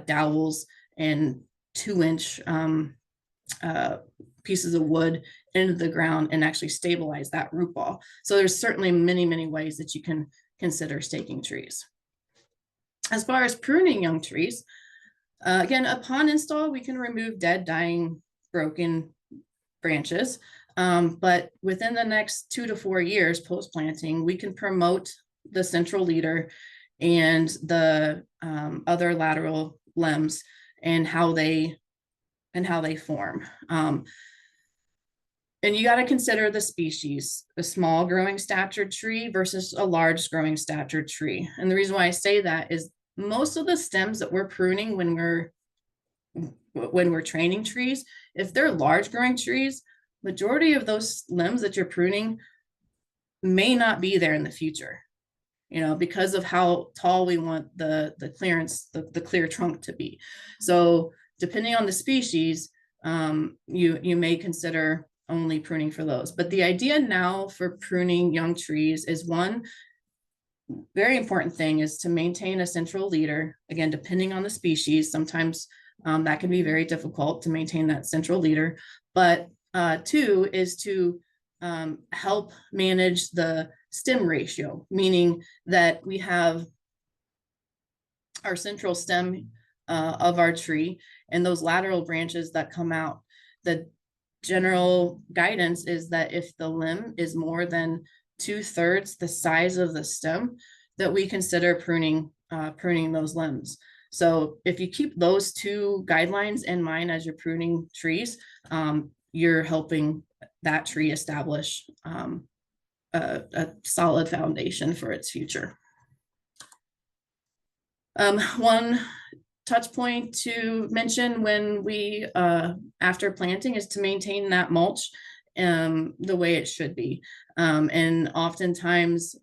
dowels and 2-inch pieces of wood into the ground and actually stabilize that root ball. So there's certainly many, many ways that you can consider staking trees. As far as pruning young trees, again, upon install, we can remove dead, dying, broken branches. But within the next 2 to 4 years post-planting, we can promote the central leader and the other lateral limbs and how they form. And you got to consider the species, a small growing stature tree versus a large growing stature tree. And the reason why I say that is most of the stems that we're pruning when we're training trees, if they're large growing trees, majority of those limbs that you're pruning may not be there in the future, because of how tall we want the clearance, the clear trunk to be. So depending on the species, you may consider only pruning for those. But the idea now for pruning young trees is, one very important thing is to maintain a central leader. Again, depending on the species, sometimes that can be very difficult to maintain that central leader. But 2 is to help manage the stem ratio, meaning that we have our central stem of our tree and those lateral branches that come out. The general guidance is that if the limb is more than 2/3 the size of the stem, that we consider pruning those limbs. So if you keep those two guidelines in mind as you're pruning trees, you're helping that tree establish a solid foundation for its future. One touch point to mention when we after planting is to maintain that mulch the way it should be. And oftentimes,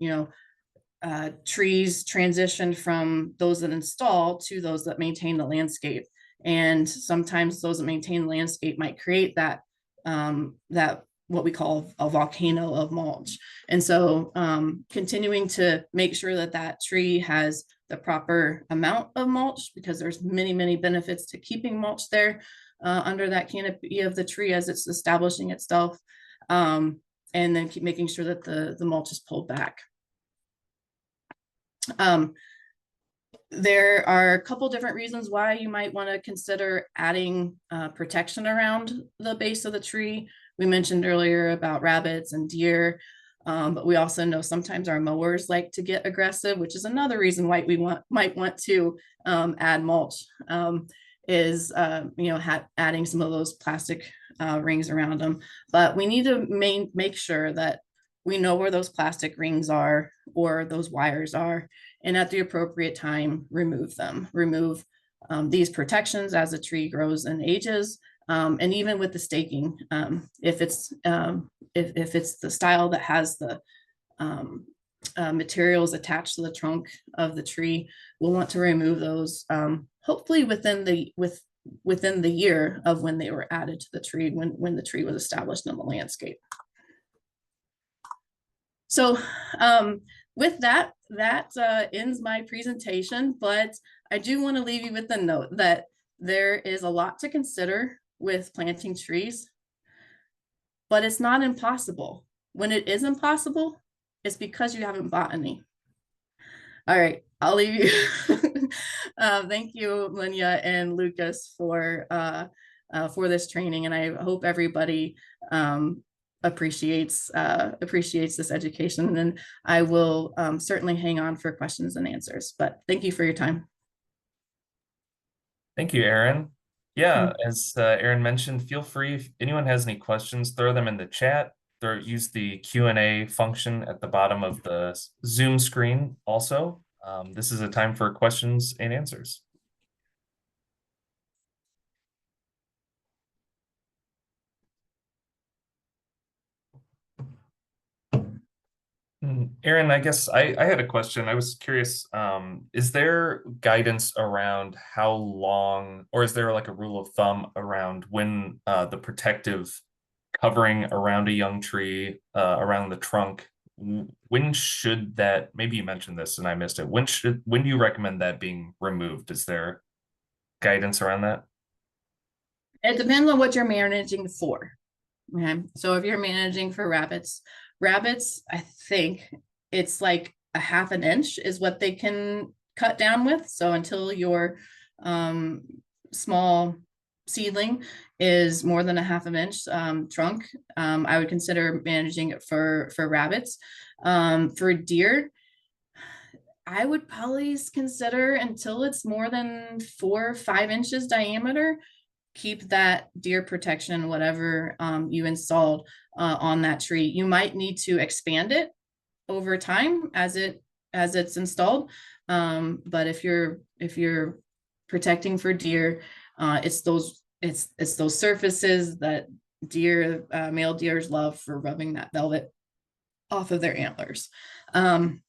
trees transition from those that install to those that maintain the landscape. And sometimes those that maintain the landscape might create that what we call a volcano of mulch. And so continuing to make sure that that tree has the proper amount of mulch, because there's many, many benefits to keeping mulch there under that canopy of the tree as it's establishing itself. And then keep making sure that the mulch is pulled back. There are a couple different reasons why you might want to consider adding protection around the base of the tree. We mentioned earlier about rabbits and deer, but we also know sometimes our mowers like to get aggressive, which is another reason why we might want to add mulch, is adding some of those plastic rings around them. But we need to make sure that we know where those plastic rings are or those wires are, and at the appropriate time, remove them. Remove these protections as the tree grows and ages, and even with the staking, if it's the style that has the materials attached to the trunk of the tree, we'll want to remove those hopefully within the year of when they were added to the tree, when the tree was established in the landscape. So with that ends my presentation, but I do want to leave you with the note that there is a lot to consider with planting trees, but it's not impossible. When it is impossible, it's because you haven't bought any. All right, I'll leave you. Thank you, Linya and Lucas, for this training, and I hope everybody appreciates this education, and I will certainly hang on for questions and answers, but thank you for your time. Thank you, Aren. Yeah, as Aren mentioned, feel free, if anyone has any questions, throw them in the chat, use the Q&A function at the bottom of the Zoom screen also. This is a time for questions and answers. Aren, I guess I had a question. I was curious, is there guidance around how long, or is there like a rule of thumb around when the protective covering around a young tree, around the trunk, when should that, maybe you mentioned this and I missed it, when do you recommend that being removed? Is there guidance around that? It depends on what you're managing for. Okay, so if you're managing for rabbits, I think it's like a half an inch is what they can cut down with. So until your small seedling is more than a half an inch trunk, I would consider managing it for rabbits. For deer, I would probably consider until it's more than 4 or 5 inches diameter, keep that deer protection, whatever you installed on that tree. You might need to expand it over time as it's installed. But if you're protecting for deer, it's those surfaces that male deers love for rubbing that velvet off of their antlers. And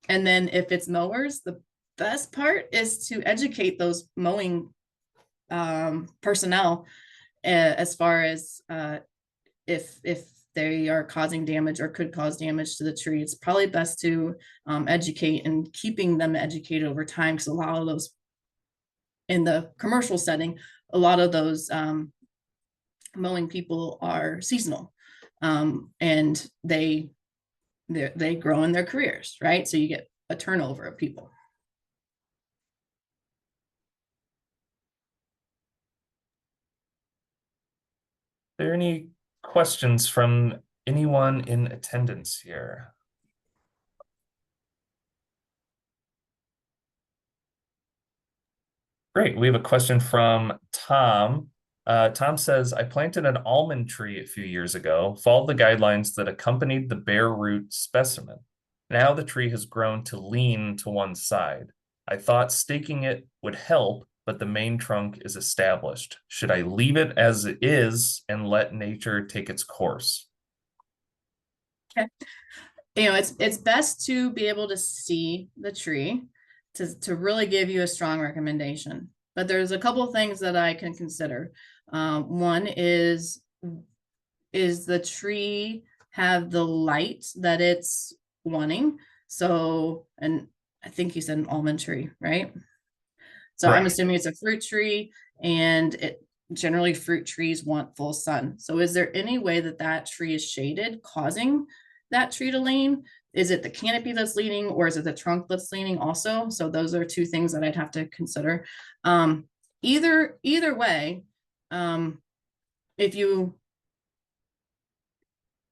then if it's mowers, the best part is to educate those mowing personnel as far as if they are causing damage or could cause damage to the tree. It's probably best to educate, and keeping them educated over time, because a lot of those in the commercial setting, a lot of those mowing people are seasonal, and they grow in their careers, right? So you get a turnover of people. Are there any questions from anyone in attendance here? Great. We have a question from Tom. Tom says, I planted an almond tree a few years ago, followed the guidelines that accompanied the bare root specimen. Now the tree has grown to lean to one side. I thought staking it would help, but the main trunk is established. Should I leave it as it is and let nature take its course? Okay. It's best to be able to see the tree to really give you a strong recommendation. But there's a couple of things that I can consider. One is the tree have the light that it's wanting? So, and I think you said an almond tree, right? So I'm assuming it's a fruit tree, and it generally fruit trees want full sun. So is there any way that that tree is shaded, causing that tree to lean? Is it the canopy that's leaning, or is it the trunk that's leaning also? So those are two things that I'd have to consider. Either way,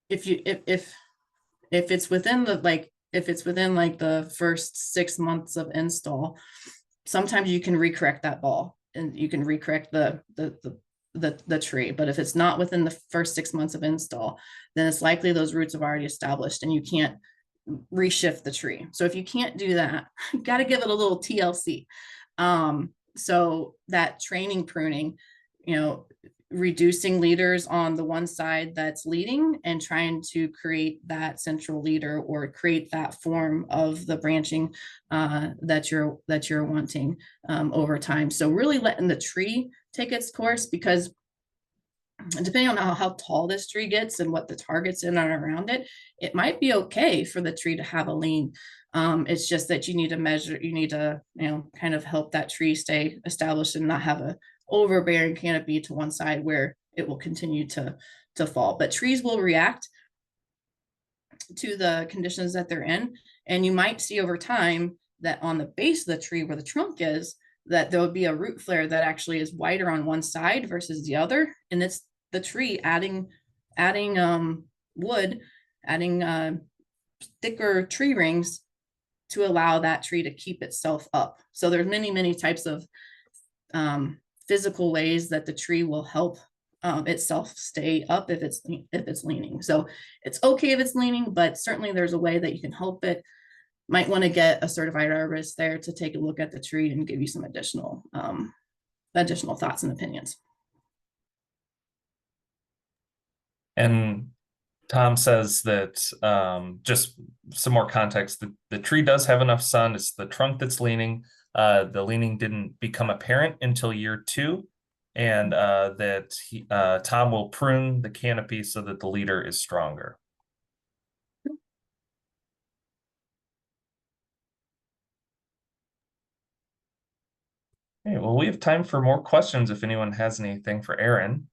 if it's within the first 6 months of install, sometimes you can recorrect that ball and you can recorrect the tree. But if it's not within the first 6 months of install, then it's likely those roots have already established and you can't reshift the tree. So if you can't do that, you got to give it a little TLC. So that training pruning, reducing leaders on the one side that's leading and trying to create that central leader or create that form of the branching that you're wanting over time. So really letting the tree take its course, because depending on how tall this tree gets and what the targets in and around it, it might be okay for the tree to have a lean. It's just that you need to kind of help that tree stay established and not have a overbearing canopy to one side where it will continue to fall. But trees will react to the conditions that they're in. And you might see over time that on the base of the tree where the trunk is, that there will be a root flare that actually is wider on one side versus the other. And it's the tree adding wood, adding thicker tree rings to allow that tree to keep itself up. So there's many types of physical ways that the tree will help itself stay up if it's leaning. So it's okay if it's leaning, but certainly there's a way that you can help it. Might want to get a certified arborist there to take a look at the tree and give you some additional thoughts and opinions. And Tom says that just some more context, the tree does have enough sun. It's the trunk that's leaning. The leaning didn't become apparent until year 2, and that Tom will prune the canopy so that the leader is stronger. Okay, well, we have time for more questions if anyone has anything for Aren.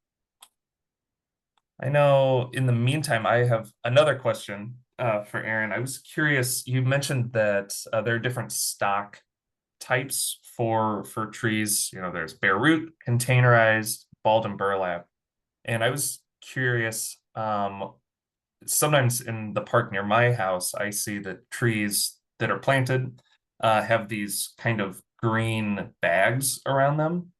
I know in the meantime, I have another question for Aren. I was curious, you mentioned that there are different stock types for trees. There's bare root, containerized, balled and burlap. And I was curious, sometimes in the park near my house, I see that trees that are planted have these kind of green bags around them.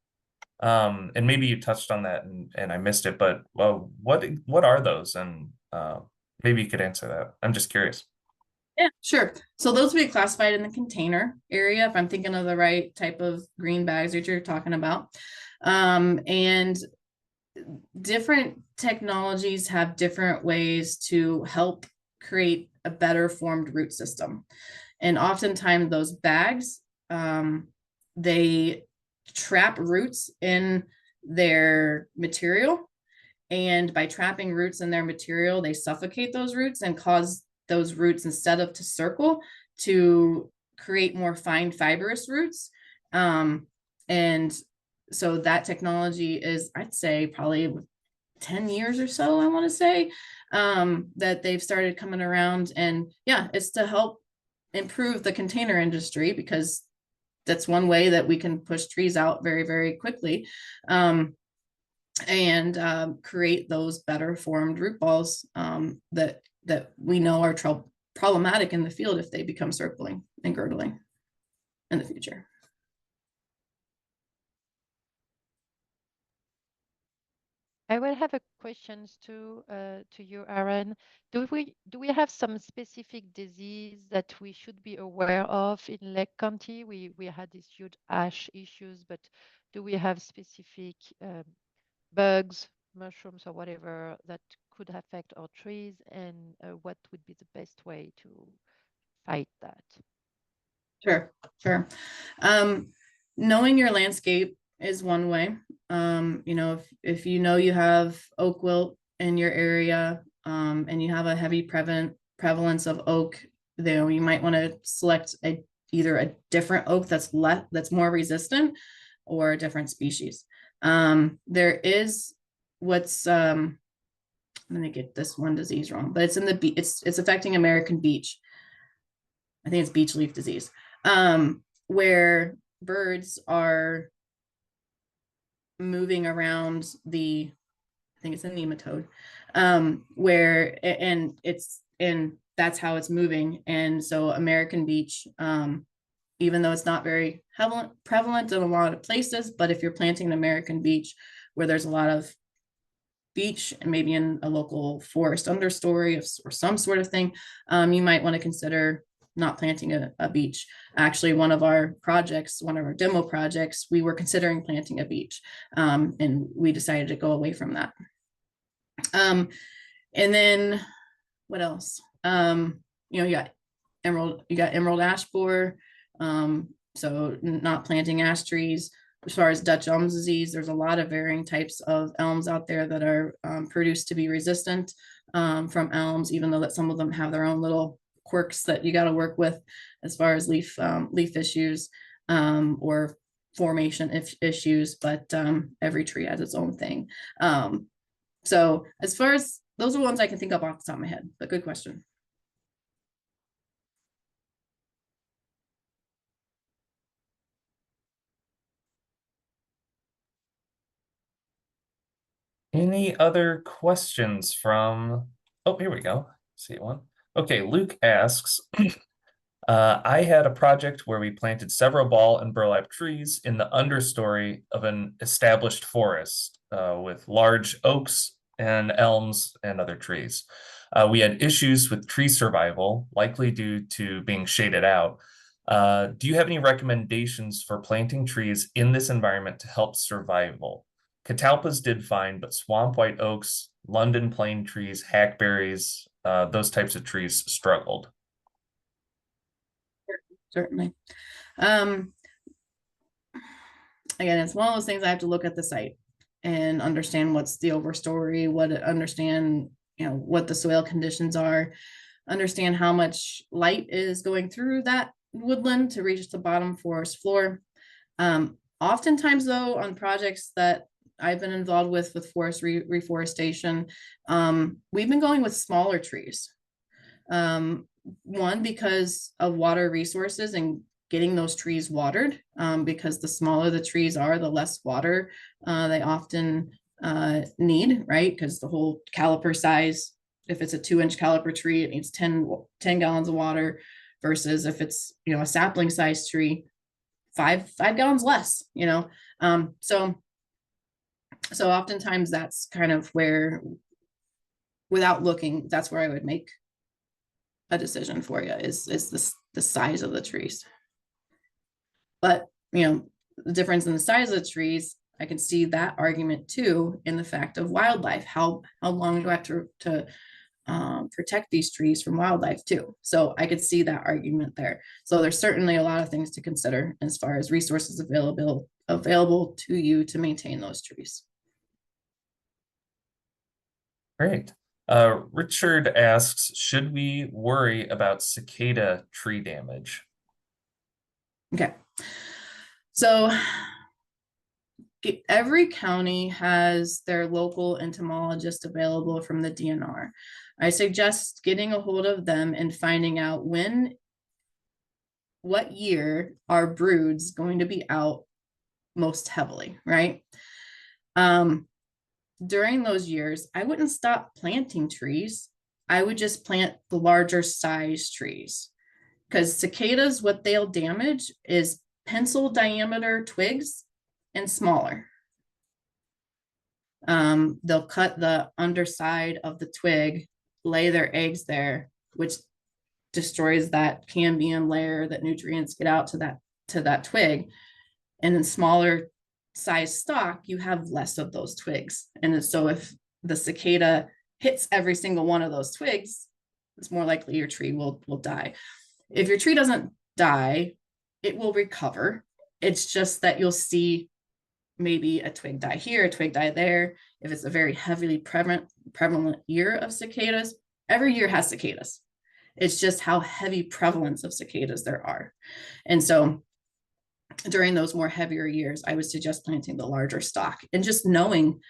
And maybe you touched on that and I missed it, but what are those? And maybe you could answer that. I'm just curious. Yeah, sure. So those would be classified in the container area, if I'm thinking of the right type of green bags that you're talking about. And different technologies have different ways to help create a better formed root system. And oftentimes those bags, they trap roots in their material. And by trapping roots in their material, they suffocate those roots and cause those roots, instead of to circle, to create more fine fibrous roots. And so that technology is, I'd say, probably 10 years or so, I want to say, that they've started coming around. And yeah, it's to help improve the container industry, because that's one way that we can push trees out very, very quickly, and create those better formed root balls that we know are problematic in the field if they become circling and girdling in the future. I will have a questions to you, Aaron. Do we have some specific disease that we should be aware of in Lake County? We had these huge ash issues, but do we have specific bugs, mushrooms, or whatever that could affect our trees, and what would be the best way to fight that? Sure, sure. Knowing your landscape is one way. You know, if you know you have oak wilt in your area, and you have a heavy prevalence of oak, then you might want to select either a different oak that's more resistant, or a different species. There is what's I'm gonna get this one disease wrong, but it's in the it's affecting American beech. I think it's beech leaf disease, where birds are moving around I think it's a nematode, and that's how it's moving. And so American beech, even though it's not very prevalent in a lot of places, but if you're planting an American beech where there's a lot of beech and maybe in a local forest understory or some sort of thing, you might want to consider not planting a beech. Actually, one of our demo projects, we were considering planting a beech, and we decided to go away from that. And then what else? You know, you got emerald ash borer. So not planting ash trees. As far as Dutch elm disease, there's a lot of varying types of elms out there that are produced to be resistant from elms, even though that some of them have their own little quirks that you got to work with as far as leaf issues, or formation issues, but every tree has its own thing. So as far as those are ones I can think of off the top of my head, but good question. Any other questions from, oh, here we go. See one. Okay, Luke asks, I had a project where we planted several ball and burlap trees in the understory of an established forest with large oaks and elms and other trees. We had issues with tree survival, likely due to being shaded out. Do you have any recommendations for planting trees in this environment to help survival? Catalpas did fine, but swamp white oaks, London plane trees, hackberries, those types of trees struggled. Certainly. Again, it's one of those things I have to look at the site and understand what's the overstory, understand, you know, what the soil conditions are, understand how much light is going through that woodland to reach the bottom forest floor. Oftentimes though, on projects that I've been involved with forest reforestation, we've been going with smaller trees. One, because of water resources and getting those trees watered, because the smaller the trees are, the less water they often need, right? Because the whole caliper size, if it's a 2-inch caliper tree, it needs 10 gallons of water, versus if it's, you know, a sapling size tree, five gallons less, you know. So oftentimes that's kind of where, without looking, that's where I would make a decision for you, is the size of the trees. But, you know, the difference in the size of the trees, I can see that argument too in the fact of wildlife. How long do I have to protect these trees from wildlife too? So I could see that argument there. So there's certainly a lot of things to consider as far as resources available to you to maintain those trees. Great. Richard asks, should we worry about cicada tree damage? Okay. So every county has their local entomologist available from the DNR. I suggest getting a hold of them and finding out what year are broods going to be out most heavily, right? During those years, I wouldn't stop planting trees. I would just plant the larger size trees, because cicadas, what they'll damage is pencil diameter twigs and smaller. they'll cut the underside of the twig, lay their eggs there, which destroys that cambium layer that nutrients get out to that twig. And in smaller size stalk, you have less of those twigs. And so if the cicada hits every single one of those twigs, it's more likely your tree will die. If your tree doesn't die, it will recover. It's just that you'll see maybe a twig die here, a twig die there. If it's a very heavily prevalent year of cicadas, every year has cicadas. It's just how heavy prevalence of cicadas there are. And so during those more heavier years, I would suggest planting the larger stock and just knowing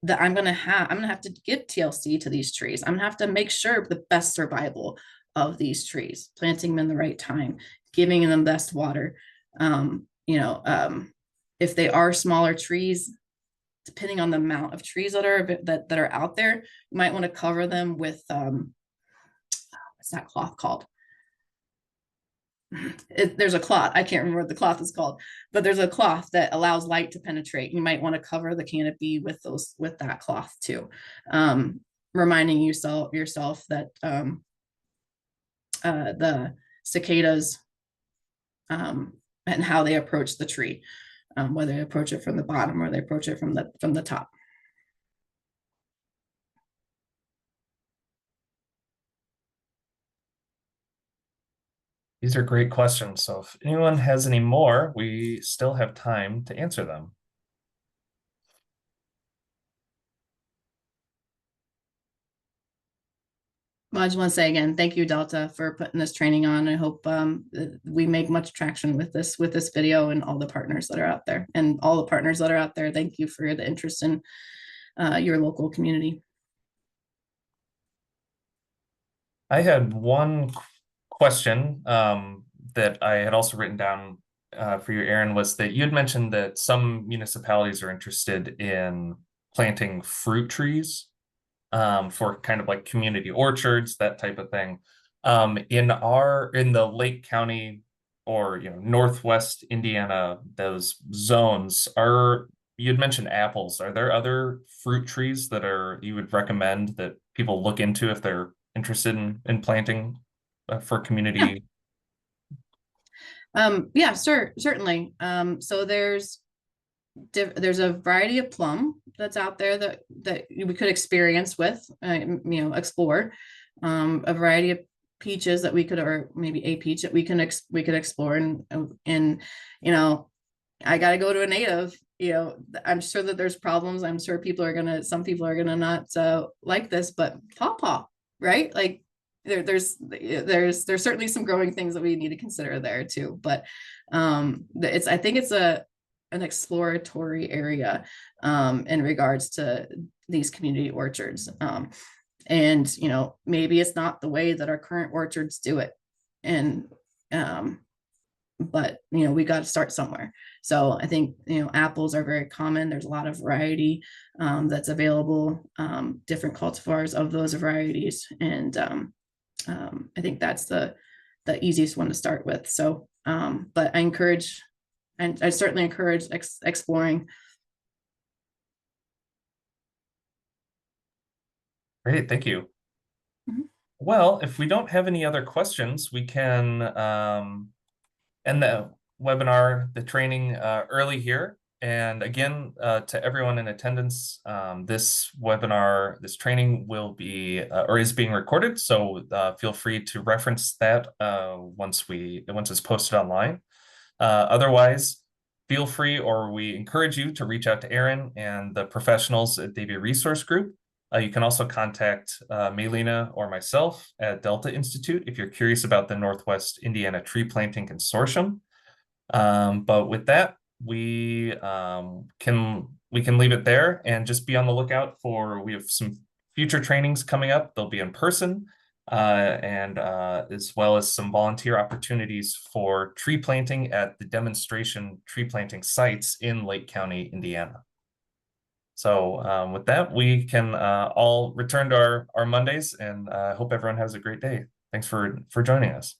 that I'm gonna have to give TLC to these trees. I'm gonna have to make sure the best survival of these trees, planting them in the right time, giving them best water. If they are smaller trees, depending on the amount of trees that are out there, you might want to cover them with what's that cloth called? There's a cloth. I can't remember what the cloth is called, but there's a cloth that allows light to penetrate. You might want to cover the canopy with that cloth too, reminding yourself that the cicadas and how they approach the tree, whether they approach it from the bottom or they approach it from the top. These are great questions. So if anyone has any more, we still have time to answer them. Well, I just want to say again, thank you, Delta, for putting this training on. I hope we make much traction with this video and all the partners that are out there. And all the partners that are out there, thank you for the interest in your local community. I had one question that I had also written down for you, Aren, was that you had mentioned that some municipalities are interested in planting fruit trees for kind of like community orchards, that type of thing. In the Lake County or Northwest Indiana, those zones you had mentioned apples. Are there other fruit trees that you would recommend that people look into if they're interested in planting for community? Yeah, certainly. So there's a variety of plum that's out there that we could experience with, explore. A variety of peaches that we could, or maybe a peach that we could explore, and I got to go to a native. I'm sure that there's problems. I'm sure some people are gonna not like this, but pawpaw, right? Like there's certainly some growing things that we need to consider there too. But I think it's an exploratory area in regards to these community orchards. And maybe it's not the way that our current orchards do it. And but we got to start somewhere. So I think apples are very common. There's a lot of variety that's available, different cultivars of those varieties, and I think that's the easiest one to start with. So but I certainly encourage exploring. Great, thank you. Well, if we don't have any other questions, we can end the webinar, the training early here. And again, to everyone in attendance, this webinar, this training will be or is being recorded. So feel free to reference that once it's posted online. Otherwise, feel free, or we encourage you to reach out to Aren and the professionals at Davey Resource Group. You can also contact Maylena or myself at Delta Institute if you're curious about the Northwest Indiana Tree Planting Consortium. But with that, we can leave it there and just be on the lookout we have some future trainings coming up. They'll be in person and as well as some volunteer opportunities for tree planting at the demonstration tree planting sites in Lake County, Indiana. So with that, we can all return to our Mondays, and I hope everyone has a great day. Thanks for joining us.